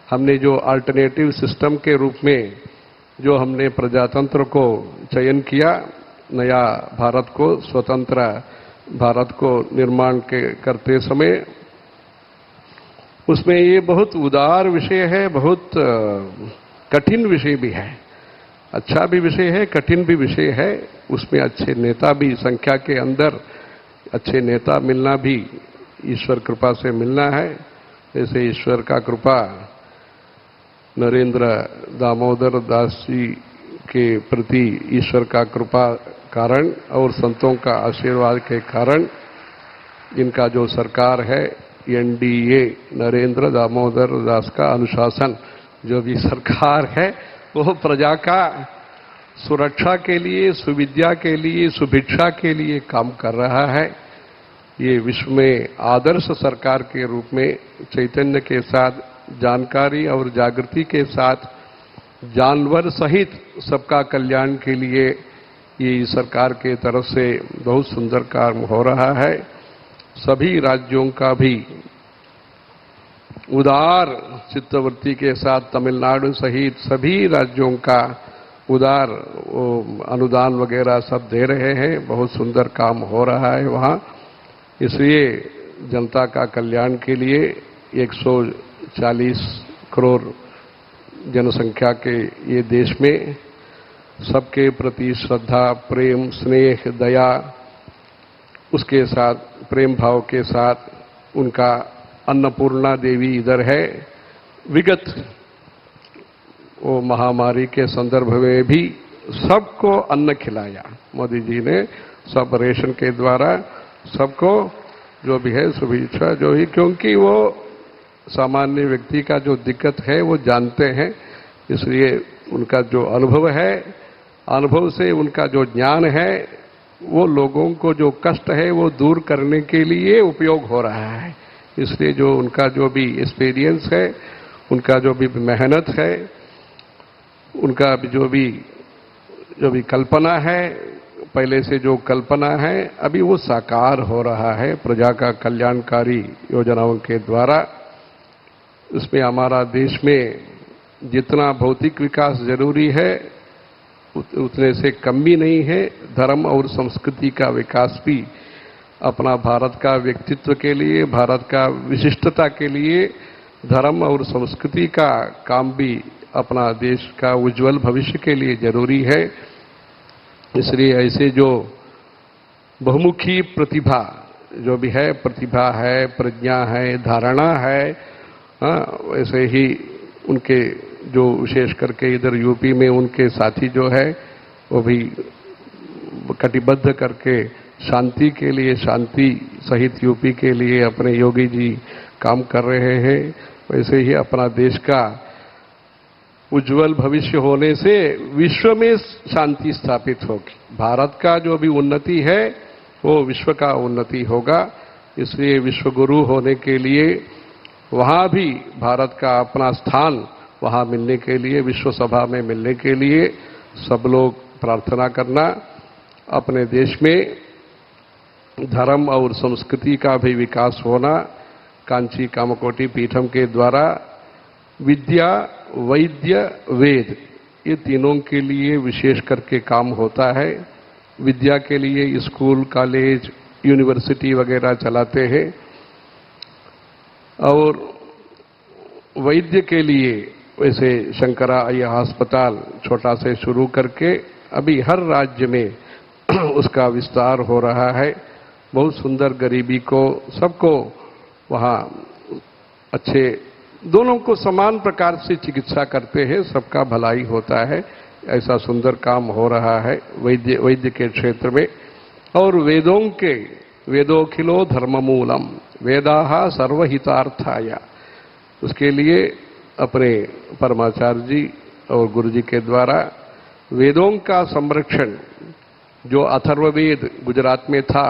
S8: हमने जो अल्टरनेटिव सिस्टम के रूप में जो हमने प्रजातंत्र को चयन किया, नया भारत को, स्वतंत्र भारत को निर्माण करते समय, उसमें ये बहुत उदार विषय है, बहुत कठिन विषय भी है। अच्छा भी विषय है, कठिन भी विषय है। उसमें अच्छे नेता भी, संख्या के अंदर अच्छे नेता मिलना भी ईश्वर कृपा से मिलना है। जैसे ईश्वर का कृपा नरेंद्र दामोदर दास जी के प्रति ईश्वर का कृपा कारण और संतों का आशीर्वाद के कारण इनका जो सरकार है एनडीए, नरेंद्र दामोदर दास का अनुशासन जो भी सरकार है, वो प्रजा का सुरक्षा के लिए, सुविद्या के लिए, सुभिक्षा के लिए काम कर रहा है। ये विश्व में आदर्श सरकार के रूप में चैतन्य के साथ, जानकारी और जागृति के साथ, जानवर सहित सबका कल्याण के लिए ये सरकार के तरफ से बहुत सुंदर काम हो रहा है। सभी राज्यों का भी उदार चित्तवृत्ति के साथ, तमिलनाडु सहित सभी राज्यों का उदार अनुदान वगैरह सब दे रहे हैं। बहुत सुंदर काम हो रहा है वहाँ। इसलिए जनता का कल्याण के लिए 140 करोड़ जनसंख्या के ये देश में सबके प्रति श्रद्धा, प्रेम, स्नेह, दया, उसके साथ प्रेम भाव के साथ उनका अन्नपूर्णा देवी इधर है। विगत वो महामारी के संदर्भ में भी सबको अन्न खिलाया मोदी जी ने, सब रेशन के द्वारा सबको जो भी है सुभिक्षा जो ही, क्योंकि वो सामान्य व्यक्ति का जो दिक्कत है वो जानते हैं। इसलिए उनका जो अनुभव है, अनुभव से उनका जो ज्ञान है, वो लोगों को जो कष्ट है वो दूर करने के लिए उपयोग हो रहा है। इसलिए जो उनका जो भी एक्सपीरियंस है, उनका जो भी मेहनत है, उनका जो भी कल्पना है, पहले से जो कल्पना है, अभी वो साकार हो रहा है प्रजा का कल्याणकारी योजनाओं के द्वारा। उसमें हमारा देश में जितना भौतिक विकास जरूरी है उतने से कम भी नहीं है। धर्म और संस्कृति का विकास भी अपना भारत का व्यक्तित्व के लिए, भारत का विशिष्टता के लिए धर्म और संस्कृति का काम भी अपना देश का उज्जवल भविष्य के लिए जरूरी है। इसलिए ऐसे जो बहुमुखी प्रतिभा जो भी है, प्रतिभा है, प्रज्ञा है, धारणा है, वैसे ही उनके जो विशेष करके इधर यूपी में उनके साथी जो है वो भी कटिबद्ध करके शांति के लिए, शांति सहित यूपी के लिए अपने योगी जी काम कर रहे हैं। वैसे ही अपना देश का उज्जवल भविष्य होने से विश्व में शांति स्थापित होगी। भारत का जो भी उन्नति है वो विश्व का उन्नति होगा। इसलिए विश्व गुरु होने के लिए वहाँ भी भारत का अपना स्थान वहाँ मिलने के लिए, विश्व सभा में मिलने के लिए सब लोग प्रार्थना करना। अपने देश में धर्म और संस्कृति का भी विकास होना। कांची कामकोटि पीठम के द्वारा विद्या, वैद्य, वेद, ये तीनों के लिए विशेष करके काम होता है। विद्या के लिए स्कूल, कॉलेज, यूनिवर्सिटी वगैरह चलाते हैं, और वैद्य के लिए वैसे शंकरा अय्या अस्पताल छोटा से शुरू करके अभी हर राज्य में उसका विस्तार हो रहा है। बहुत सुंदर, गरीबी को, सबको वहाँ अच्छे, दोनों को समान प्रकार से चिकित्सा करते हैं, सबका भलाई होता है। ऐसा सुंदर काम हो रहा है वैद्य के क्षेत्र में। और वेदोखिलो धर्ममूलम वेदाः सर्वहितार्थाय, उसके लिए अपने परमाचार्य जी और गुरु जी के द्वारा वेदों का संरक्षण, जो अथर्ववेद गुजरात में था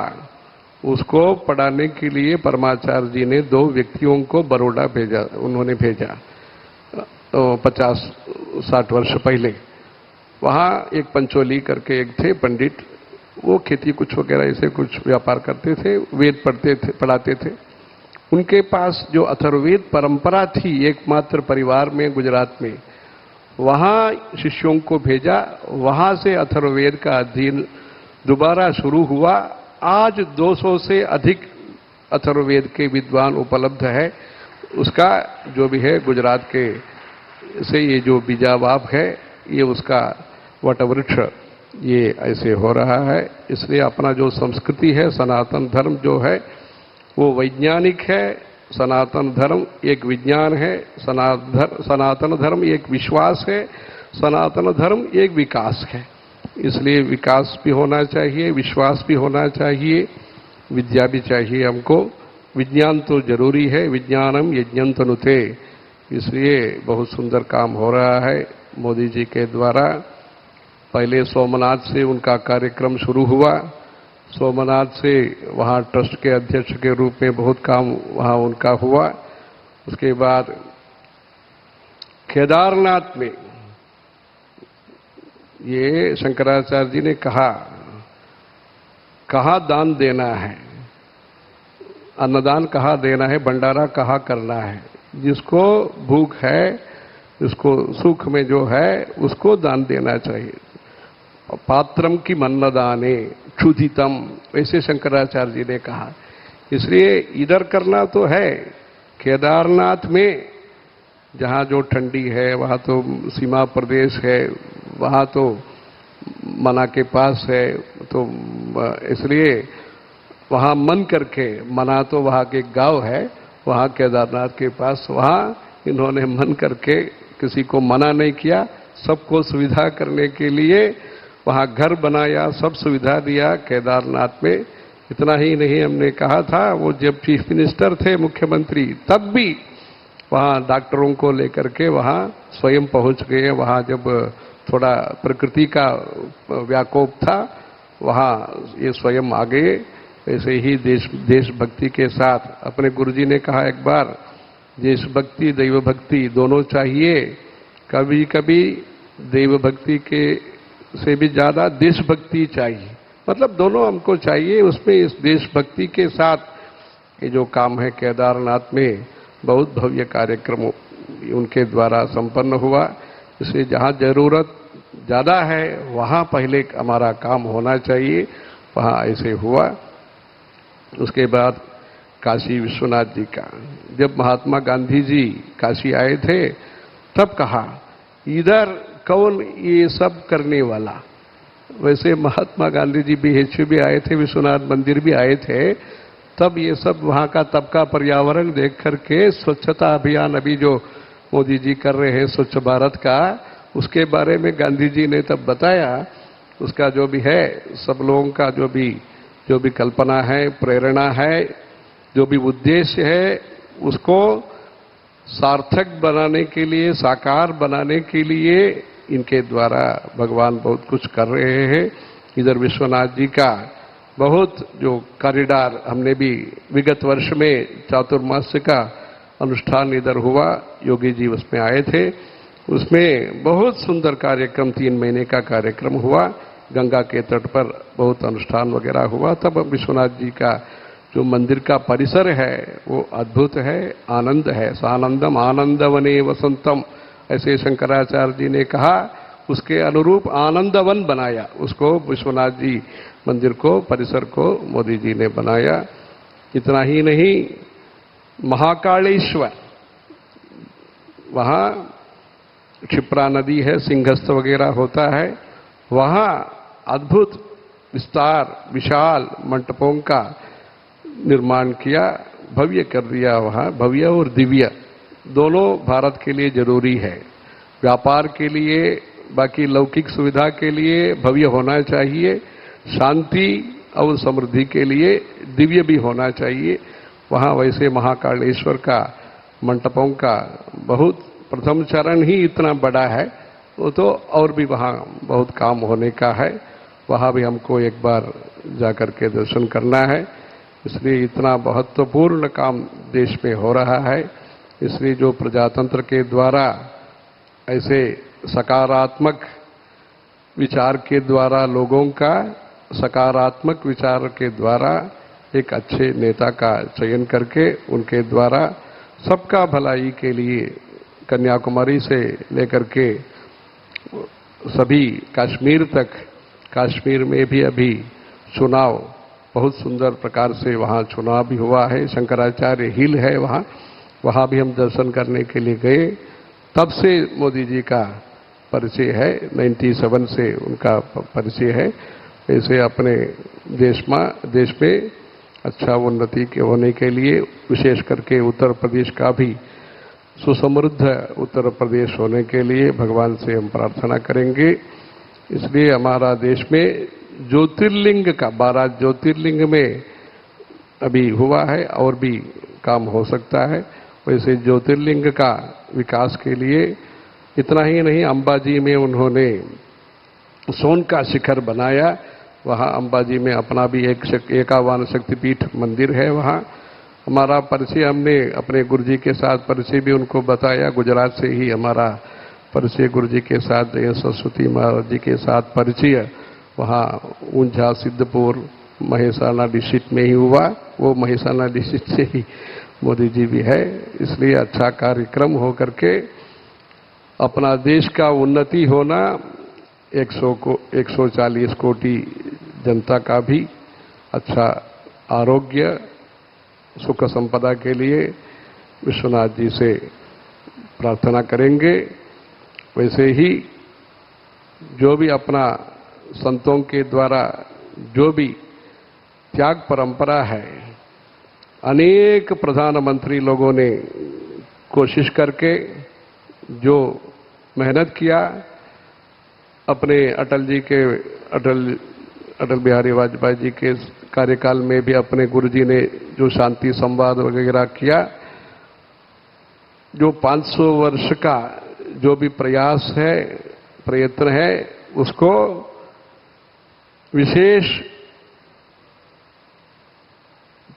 S8: उसको पढ़ाने के लिए परमाचार्य जी ने 2 व्यक्तियों को बड़ौदा भेजा, उन्होंने भेजा 50-60 वर्ष पहले। वहाँ एक पंचोली करके एक थे पंडित, वो खेती कुछ वगैरह ऐसे कुछ व्यापार करते थे, वेद पढ़ाते थे। उनके पास जो अथर्ववेद परंपरा थी एकमात्र परिवार में गुजरात में, वहाँ शिष्यों को भेजा, वहाँ से अथर्ववेद का अध्ययन दोबारा शुरू हुआ। आज 200 से अधिक अथर्ववेद के विद्वान उपलब्ध है। उसका जो भी है गुजरात के से ये जो बीजावाप है, ये उसका वटवृक्ष ये ऐसे हो रहा है। इसलिए अपना जो संस्कृति है, सनातन धर्म जो है वो वैज्ञानिक है, सनातन धर्म एक विज्ञान है, सनातन धर्म एक विश्वास है, सनातन धर्म एक विकास है। इसलिए विकास भी होना चाहिए, विश्वास भी होना चाहिए, विद्या भी चाहिए हमको। विज्ञान तो जरूरी है, विज्ञानम यज्ञन्तनुते। इसलिए बहुत सुंदर काम हो रहा है मोदी जी के द्वारा। पहले सोमनाथ से उनका कार्यक्रम शुरू हुआ, सोमनाथ से वहाँ ट्रस्ट के अध्यक्ष के रूप में बहुत काम वहाँ उनका हुआ। उसके बाद केदारनाथ में ये शंकराचार्य जी ने कहा, कहाँ दान देना है, अन्नदान कहाँ देना है, भंडारा कहाँ करना है। जिसको भूख है, जिसको सुख में जो है उसको दान देना चाहिए। पात्रम की मन्नदाने क्षुधितम, ऐसे शंकराचार्य जी ने कहा। इसलिए इधर करना तो है, केदारनाथ में जहाँ जो ठंडी है, वहाँ तो सीमा प्रदेश है, वहाँ तो मना के पास है, तो इसलिए वहाँ मन करके, मना तो वहाँ के गांव है, वहाँ केदारनाथ के पास, वहाँ इन्होंने मन करके किसी को मना नहीं किया, सबको सुविधा करने के लिए वहाँ घर बनाया, सब सुविधा दिया केदारनाथ में। इतना ही नहीं, हमने कहा था वो जब चीफ मिनिस्टर थे, मुख्यमंत्री, तब भी वहाँ डॉक्टरों को लेकर के वहाँ स्वयं पहुँच गए। वहाँ जब थोड़ा प्रकृति का व्याकोप था, वहाँ ये स्वयं आ गए। ऐसे ही देशभक्ति के साथ अपने गुरुजी ने कहा एक बार, देशभक्ति दैव भक्ति दोनों चाहिए। कभी कभी दैव भक्ति के से भी ज्यादा देशभक्ति चाहिए, मतलब दोनों हमको चाहिए। उसमें इस देशभक्ति के साथ ये जो काम है केदारनाथ में, बहुत भव्य कार्यक्रम उनके द्वारा संपन्न हुआ। इसलिए जहाँ जरूरत ज़्यादा है वहाँ पहले हमारा काम होना चाहिए, वहाँ ऐसे हुआ। उसके बाद काशी विश्वनाथ जी का, जब महात्मा गांधी जी काशी आए थे तब कहा इधर कौन ये सब करने वाला। वैसे महात्मा गांधी जी BHP भी आए थे, विश्वनाथ मंदिर भी आए थे, तब ये सब वहाँ का तब का पर्यावरण देख करके स्वच्छता अभियान अभी जो मोदी जी कर रहे हैं स्वच्छ भारत का, उसके बारे में गांधी जी ने तब बताया। उसका जो भी है, सब लोगों का जो भी कल्पना है, प्रेरणा है, जो भी उद्देश्य है, उसको सार्थक बनाने के लिए, साकार बनाने के लिए इनके द्वारा भगवान बहुत कुछ कर रहे हैं। इधर विश्वनाथ जी का बहुत जो कॉरिडोर, हमने भी विगत वर्ष में चातुर्मास्य का अनुष्ठान इधर हुआ, योगी जी उसमें आए थे। उसमें बहुत सुंदर कार्यक्रम, 3 महीने का कार्यक्रम हुआ, गंगा के तट पर बहुत अनुष्ठान वगैरह हुआ। तब विश्वनाथ जी का जो मंदिर का परिसर है वो अद्भुत है, आनंद है। सानंदम आनंदवने वसंतम, ऐसे शंकराचार्य जी ने कहा, उसके अनुरूप आनंदवन बनाया उसको, विश्वनाथ जी मंदिर को, परिसर को मोदी जी ने बनाया। इतना ही नहीं, महाकालेश्वर, वहाँ क्षिप्रा नदी है, सिंहस्थ वगैरह होता है, वहाँ अद्भुत विस्तार, विशाल मंटपों का निर्माण किया, भव्य कर दिया। वहाँ भव्य और दिव्य दोनों भारत के लिए जरूरी है। व्यापार के लिए, बाकी लौकिक सुविधा के लिए भव्य होना चाहिए, शांति और समृद्धि के लिए दिव्य भी होना चाहिए। वहाँ वैसे महाकालेश्वर का मंटपों का बहुत प्रथम चरण ही इतना बड़ा है, वो तो और भी वहाँ बहुत काम होने का है। वहाँ भी हमको एक बार जाकर के दर्शन करना है। इसलिए इतना महत्वपूर्ण काम देश में हो रहा है। इसलिए जो प्रजातंत्र के द्वारा ऐसे सकारात्मक विचार के द्वारा लोगों का सकारात्मक विचार के द्वारा एक अच्छे नेता का चयन करके उनके द्वारा सबका भलाई के लिए कन्याकुमारी से लेकर के सभी कश्मीर तक, कश्मीर में भी अभी चुनाव बहुत सुंदर प्रकार से वहाँ चुनाव भी हुआ है। शंकराचार्य हिल है वहाँ भी हम दर्शन करने के लिए गए। तब से मोदी जी का परिचय है, 97 से उनका परिचय है। ऐसे अपने देश में अच्छा उन्नति के होने के लिए विशेष करके उत्तर प्रदेश का भी सुसमृद्ध उत्तर प्रदेश होने के लिए भगवान से हम प्रार्थना करेंगे। इसलिए हमारा देश में ज्योतिर्लिंग का 12 ज्योतिर्लिंग में अभी हुआ है और भी काम हो सकता है। वैसे ज्योतिर्लिंग का विकास के लिए इतना ही नहीं, अंबाजी में उन्होंने सोन का शिखर बनाया। वहाँ अंबाजी में अपना भी एक 51 शक्तिपीठ मंदिर है। वहाँ हमारा परिचय, हमने अपने गुरुजी के साथ परिचय भी उनको बताया। गुजरात से ही हमारा परिचय गुरुजी के साथ, सरस्वती महाराज जी के साथ परिचय वहाँ ऊंझा सिद्धपुर महेसाना डिस्ट्रिक्ट में ही हुआ। वो महेसाना डिस्ट्रिक्ट से ही मोदी जी भी है। इसलिए अच्छा कार्यक्रम हो करके अपना देश का उन्नति होना, 140 कोटि जनता का भी अच्छा आरोग्य सुख संपदा के लिए विश्वनाथ जी से प्रार्थना करेंगे। वैसे ही जो भी अपना संतों के द्वारा जो भी त्याग परंपरा है, अनेक प्रधानमंत्री लोगों ने कोशिश करके जो मेहनत किया, अपने अटल बिहारी वाजपेयी जी के कार्यकाल में भी अपने गुरुजी ने जो शांति संवाद वगैरह किया, जो 500 वर्ष का जो भी प्रयास है, प्रयत्न है, उसको विशेष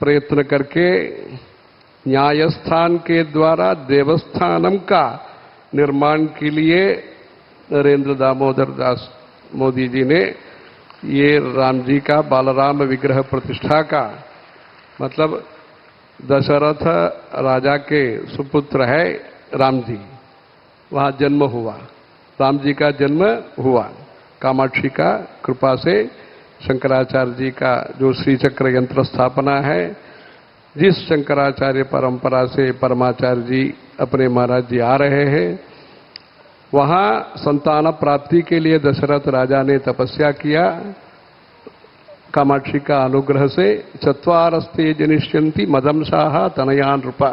S8: प्रयत्न करके न्यायस्थान के द्वारा देवस्थानम का निर्माण के लिए नरेंद्र दामोदर दास मोदी जी ने ये राम जी का बालराम विग्रह प्रतिष्ठा का, मतलब दशरथ राजा के सुपुत्र है राम जी, वहाँ जन्म हुआ, राम जी का जन्म हुआ। कामाक्षी का कृपा से शंकराचार्य जी का जो श्री चक्र यंत्र स्थापना है, जिस शंकराचार्य परंपरा से परमाचार्य जी अपने महाराज जी आ रहे हैं, वहाँ संतान प्राप्ति के लिए दशरथ राजा ने तपस्या किया। कामाक्षी का अनुग्रह से चत्वारस्ते जनिष्यन्ति मदंसाः तनयान रूपा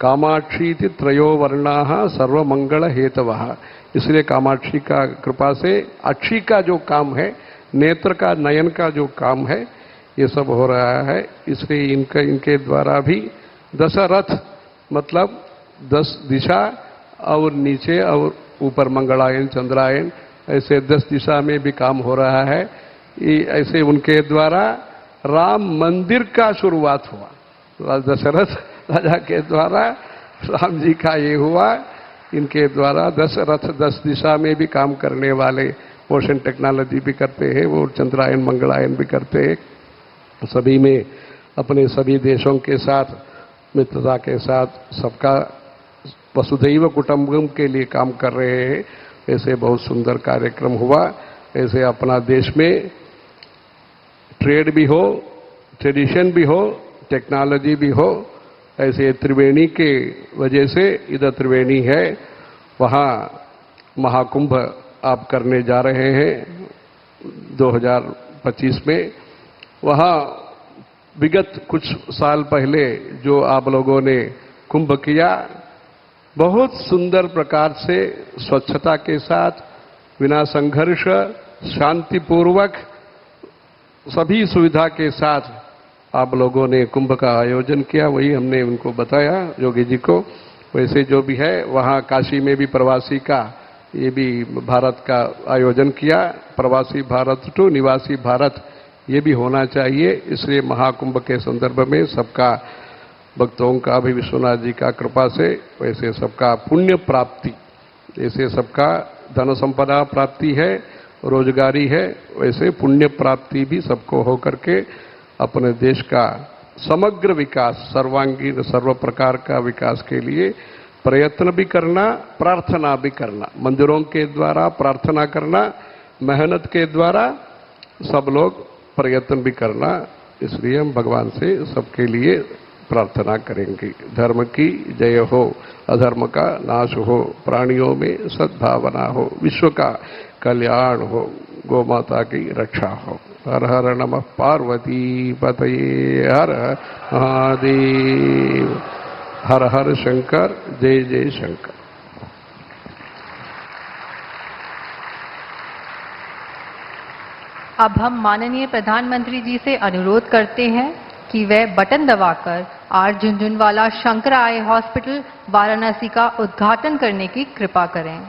S8: कामाक्षी त्रयो वर्णाः सर्वमंगल हेतवः। इसलिए कामाक्षी का कृपा से अक्षी का जो काम है, नेत्र का, नयन का जो काम है, ये सब हो रहा है। इसलिए इनके द्वारा भी दशरथ मतलब 10 दिशा और नीचे और ऊपर मंगलायन चंद्रायन, ऐसे 10 दिशा में भी काम हो रहा है। ऐसे उनके द्वारा राम मंदिर का शुरुआत हुआ। दशरथ राजा के द्वारा राम जी का ये हुआ। इनके द्वारा दशरथ 10 दिशा में भी काम करने वाले, मोशन टेक्नोलॉजी भी करते हैं, वो चंद्रायन मंगलायन भी करते हैं। सभी में अपने सभी देशों के साथ मित्रता के साथ सबका वसुधैव कुटुंबकम के लिए काम कर रहे हैं। ऐसे बहुत सुंदर कार्यक्रम हुआ। ऐसे अपना देश में ट्रेड भी हो, ट्रेडिशन भी हो, टेक्नोलॉजी भी हो। ऐसे त्रिवेणी के वजह से, इधर त्रिवेणी है, वहाँ महाकुंभ आप करने जा रहे हैं 2025 में। वहाँ विगत कुछ साल पहले जो आप लोगों ने कुंभ किया, बहुत सुंदर प्रकार से स्वच्छता के साथ, बिना संघर्ष, शांतिपूर्वक, सभी सुविधा के साथ आप लोगों ने कुंभ का आयोजन किया। वही हमने उनको बताया, योगी जी को। वैसे जो भी है, वहाँ काशी में भी प्रवासी का ये भी भारत का आयोजन किया। प्रवासी भारत टू निवासी भारत ये भी होना चाहिए। इसलिए महाकुंभ के संदर्भ में सबका भक्तों का भी विश्वनाथ जी का कृपा से वैसे सबका पुण्य प्राप्ति, जैसे सबका धन संपदा प्राप्ति है, रोजगारी है, वैसे पुण्य प्राप्ति भी सबको हो करके अपने देश का समग्र विकास, सर्वांगीण सर्व प्रकार का विकास के लिए प्रयत्न भी करना, प्रार्थना भी करना, मंदिरों के द्वारा प्रार्थना करना, मेहनत के द्वारा सब लोग प्रयत्न भी करना। इसलिए हम भगवान से सबके लिए प्रार्थना करेंगे। धर्म की जय हो, अधर्म का नाश हो, प्राणियों में सद्भावना हो, विश्व का कल्याण हो, गौ माता की रक्षा हो। हर हर नमः पार्वती पतये हर हर महादेव। हर हर शंकर, जय जय शंकर।
S1: अब हम माननीय प्रधानमंत्री जी से अनुरोध करते हैं कि वे बटन दबाकर R Jhunjhunwala Shankar eye hospital Varanasi का उद्घाटन करने की कृपा करें।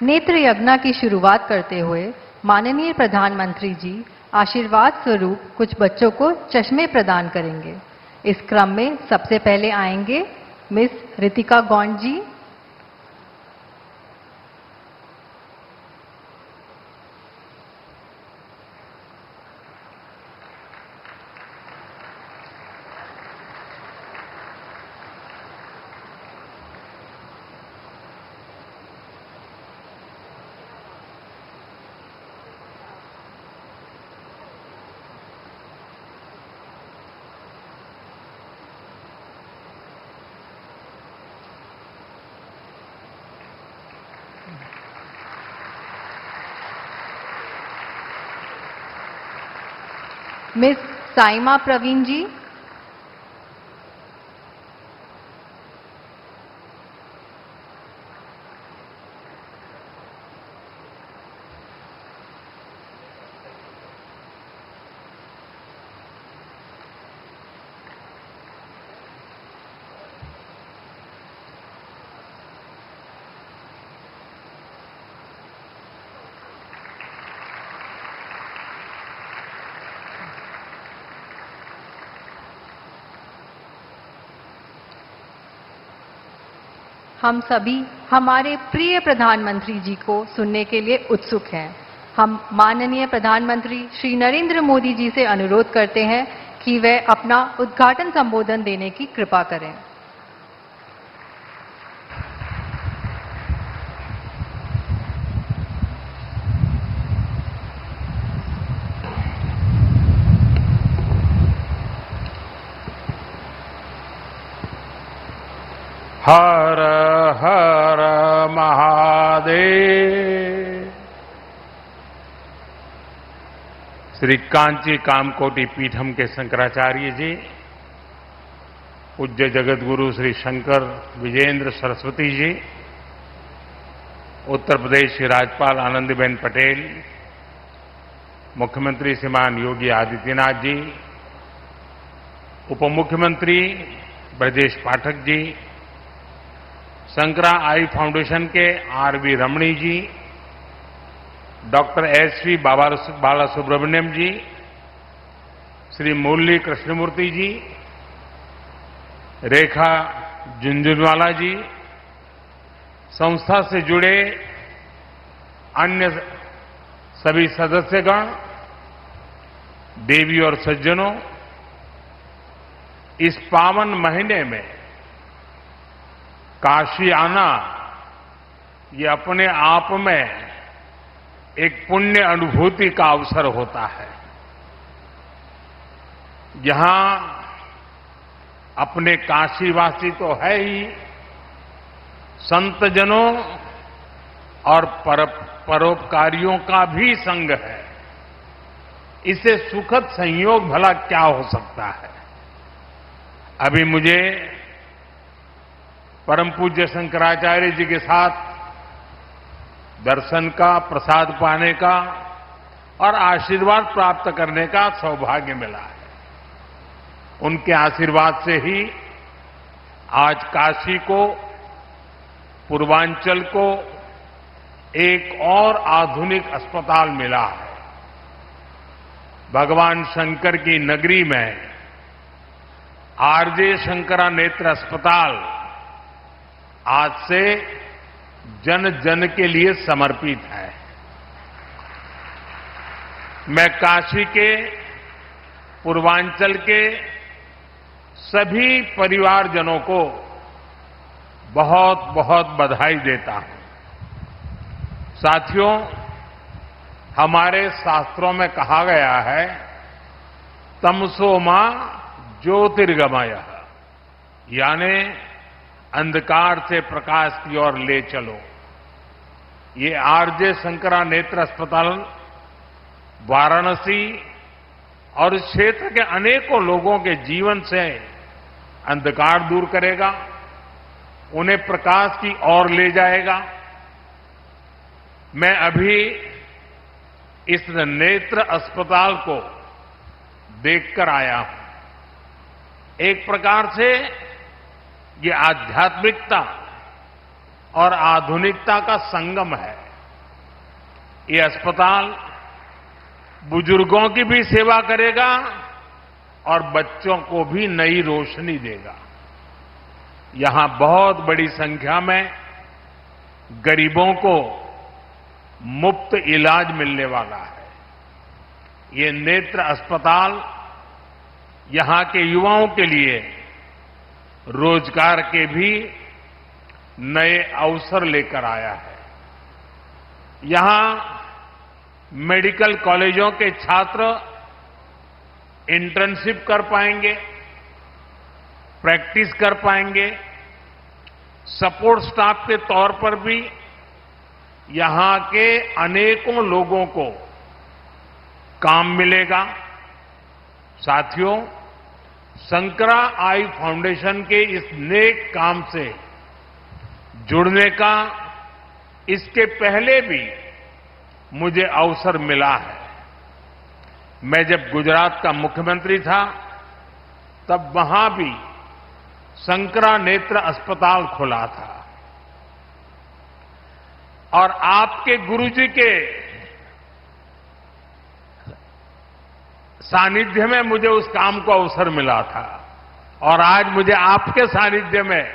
S1: नेत्र यज्ञ की शुरुआत करते हुए माननीय प्रधानमंत्री जी आशीर्वाद स्वरूप कुछ बच्चों को चश्मे प्रदान करेंगे। इस क्रम में सबसे पहले आएंगे मिस रितिका गौंड जी, मिस साइमा प्रवीण जी, हम सभी हमारे प्रिय प्रधानमंत्री जी को सुनने के लिए उत्सुक हैं। हम माननीय प्रधानमंत्री श्री नरेंद्र मोदी जी से अनुरोध करते हैं कि वे अपना उद्घाटन संबोधन देने की कृपा करें।
S3: हर हर महादेव। श्री कांची कामकोटि पीठम के शंकराचार्य जी, पूज्य जगत गुरु श्री शंकर विजेंद्र सरस्वती जी, उत्तर प्रदेश के राज्यपाल आनंदीबेन पटेल, मुख्यमंत्री श्रीमान योगी आदित्यनाथ जी, उप मुख्यमंत्री ब्रजेश पाठक जी, शंकरा आई फाउंडेशन के आर.वी. रमणी जी, डॉक्टर एस.वी. बालासुब्रमण्यम जी, श्री मुरली कृष्णमूर्ति जी, रेखा झुनझुनवाला जी,
S9: संस्था से जुड़े अन्य सभी सदस्यगण, देवी और सज्जनों, इस पावन महीने में काशी आना ये अपने आप में एक पुण्य अनुभूति का अवसर होता है। यहां अपने काशीवासी तो है ही, संतजनों और परोपकारियों का भी संग है। इसे सुखद संयोग भला क्या हो सकता है। अभी मुझे परम पूज्य शंकराचार्य जी के साथ दर्शन का, प्रसाद पाने का और आशीर्वाद प्राप्त करने का सौभाग्य मिला है। उनके आशीर्वाद से ही आज काशी को, पूर्वांचल को एक और आधुनिक अस्पताल मिला है। भगवान शंकर की नगरी में आरजे शंकरा नेत्र अस्पताल आज से जन जन के लिए समर्पित है। मैं काशी के, पूर्वांचल के सभी परिवारजनों को बहुत बहुत बधाई देता हूं। साथियों, हमारे शास्त्रों में कहा गया है, तमसो मां ज्योतिर्गमय, यानी अंधकार से प्रकाश की ओर ले चलो। ये आरजे शंकरा नेत्र अस्पताल वाराणसी और इस क्षेत्र के अनेकों लोगों के जीवन से अंधकार दूर करेगा, उन्हें प्रकाश की ओर ले जाएगा। मैं अभी इस नेत्र अस्पताल को देखकर आया हूं। एक प्रकार से ये आध्यात्मिकता और आधुनिकता का संगम है। ये अस्पताल बुजुर्गों की भी सेवा करेगा और बच्चों को भी नई रोशनी देगा। यहां बहुत बड़ी संख्या में गरीबों को मुफ्त इलाज मिलने वाला है। ये नेत्र अस्पताल यहां के युवाओं के लिए रोजगार के भी नए अवसर लेकर आया है। यहां मेडिकल कॉलेजों के छात्र इंटर्नशिप कर पाएंगे, प्रैक्टिस कर पाएंगे। सपोर्ट स्टाफ के तौर पर भी यहां के अनेकों लोगों को काम मिलेगा। साथियों, शंकरा आई फाउंडेशन के इस नेक काम से जुड़ने का इसके पहले भी मुझे अवसर मिला है। मैं जब गुजरात का मुख्यमंत्री था, तब वहां भी शंकरा नेत्र अस्पताल खुला था और आपके गुरुजी के सानिध्य में मुझे उस काम को अवसर मिला था और आज मुझे आपके सानिध्य में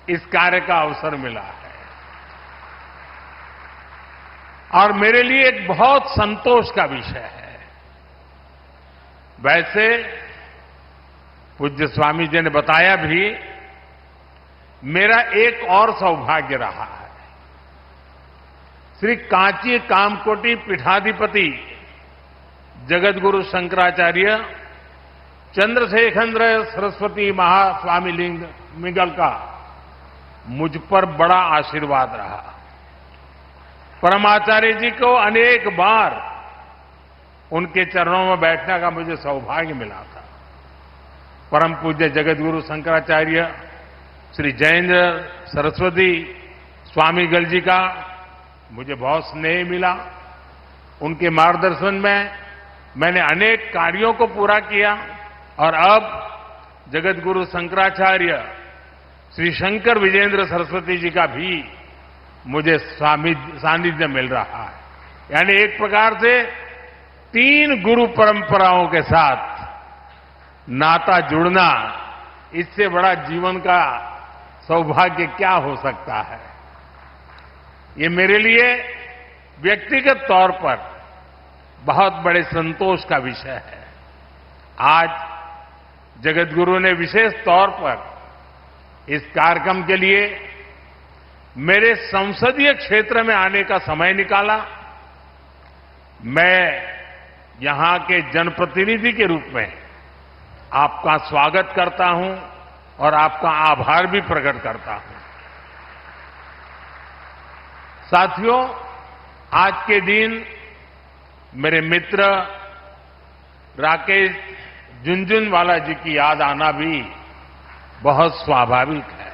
S9: इस कार्य का अवसर मिला है। और मेरे लिए एक बहुत संतोष का विषय है। वैसे पूज्य स्वामी जी ने बताया भी, मेरा एक और सौभाग्य रहा है। श्री कांची कामकोटी पीठाधिपति जगतगुरु शंकराचार्य चंद्रशेखर सरस्वती महास्वामी लिंग मिगल का मुझ पर बड़ा आशीर्वाद रहा। परमाचार्य जी को अनेक बार उनके चरणों में बैठने का मुझे सौभाग्य मिला था। परम पूज्य जगतगुरु शंकराचार्य श्री जयेंद्र सरस्वती स्वामीगल जी का मुझे बहुत स्नेह मिला। उनके मार्गदर्शन में मैंने अनेक कार्यों को पूरा किया और अब जगतगुरु शंकराचार्य श्री शंकर विजेंद्र सरस्वती जी का भी मुझे सानिध्य मिल रहा है। यानी एक प्रकार से 3 गुरु परंपराओं के साथ नाता जुड़ना, इससे बड़ा जीवन का सौभाग्य क्या हो सकता है। ये मेरे लिए व्यक्तिगत तौर पर बहुत बड़े संतोष का विषय है। आज जगतगुरु ने विशेष तौर पर इस कार्यक्रम के लिए मेरे संसदीय क्षेत्र में आने का समय निकाला। मैं यहां के जनप्रतिनिधि के रूप में आपका स्वागत करता हूं और आपका आभार भी प्रकट करता हूं। साथियों, आज के दिन मेरे मित्र राकेश झुनझुनवाला जी की याद आना भी बहुत स्वाभाविक है।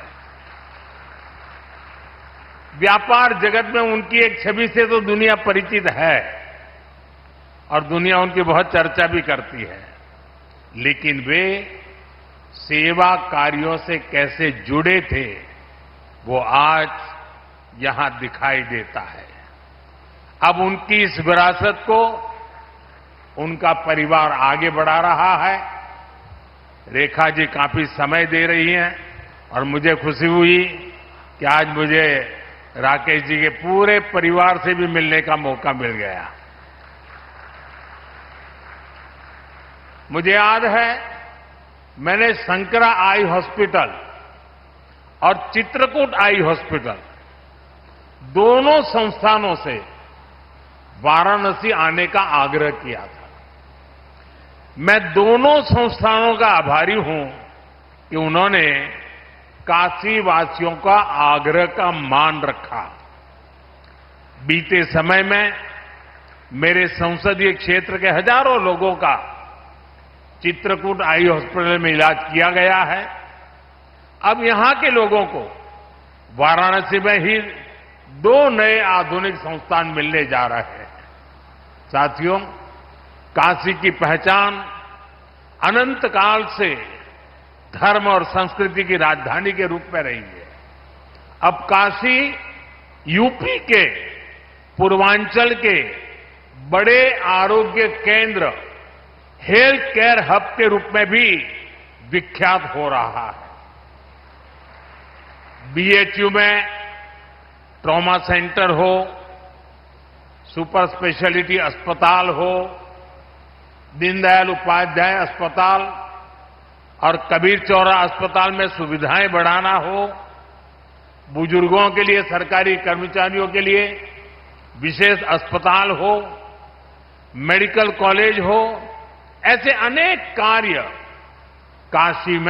S9: व्यापार जगत में उनकी एक छवि से तो दुनिया परिचित है और दुनिया उनकी बहुत चर्चा भी करती है, लेकिन वे सेवा कार्यों से कैसे जुड़े थे वो आज यहां दिखाई देता है। अब उनकी इस विरासत को उनका परिवार आगे बढ़ा रहा है। रेखा जी काफी समय दे रही हैं और मुझे खुशी हुई कि आज मुझे राकेश जी के पूरे परिवार से भी मिलने का मौका मिल गया। मुझे याद है मैंने शंकरा आई हॉस्पिटल और चित्रकूट आई हॉस्पिटल दोनों संस्थानों से वाराणसी आने का आग्रह किया था। मैं दोनों संस्थानों का आभारी हूं कि उन्होंने काशी वासियों का आग्रह का मान रखा। बीते समय में मेरे संसदीय क्षेत्र के हजारों लोगों का चित्रकूट आई हॉस्पिटल में इलाज किया गया है। अब यहां के लोगों को वाराणसी में ही 2 नए आधुनिक संस्थान मिलने जा रहे हैं। साथियों, काशी की पहचान अनंत काल से धर्म और संस्कृति की राजधानी के रूप में रही है। अब काशी यूपी के पूर्वांचल के बड़े आरोग्य केंद्र, हेल्थ केयर हब के रूप में भी विख्यात हो रहा है। बीएचयू में ट्रॉमा सेंटर हो, सुपर स्पेशलिटी अस्पताल हो, दीनदयाल उपाध्याय अस्पताल और कबीर चौरा अस्पताल में सुविधाएं बढ़ाना हो, बुजुर्गों के लिए, सरकारी कर्मचारियों के लिए विशेष अस्पताल हो, मेडिकल कॉलेज हो, ऐसे अनेक कार्य काशी में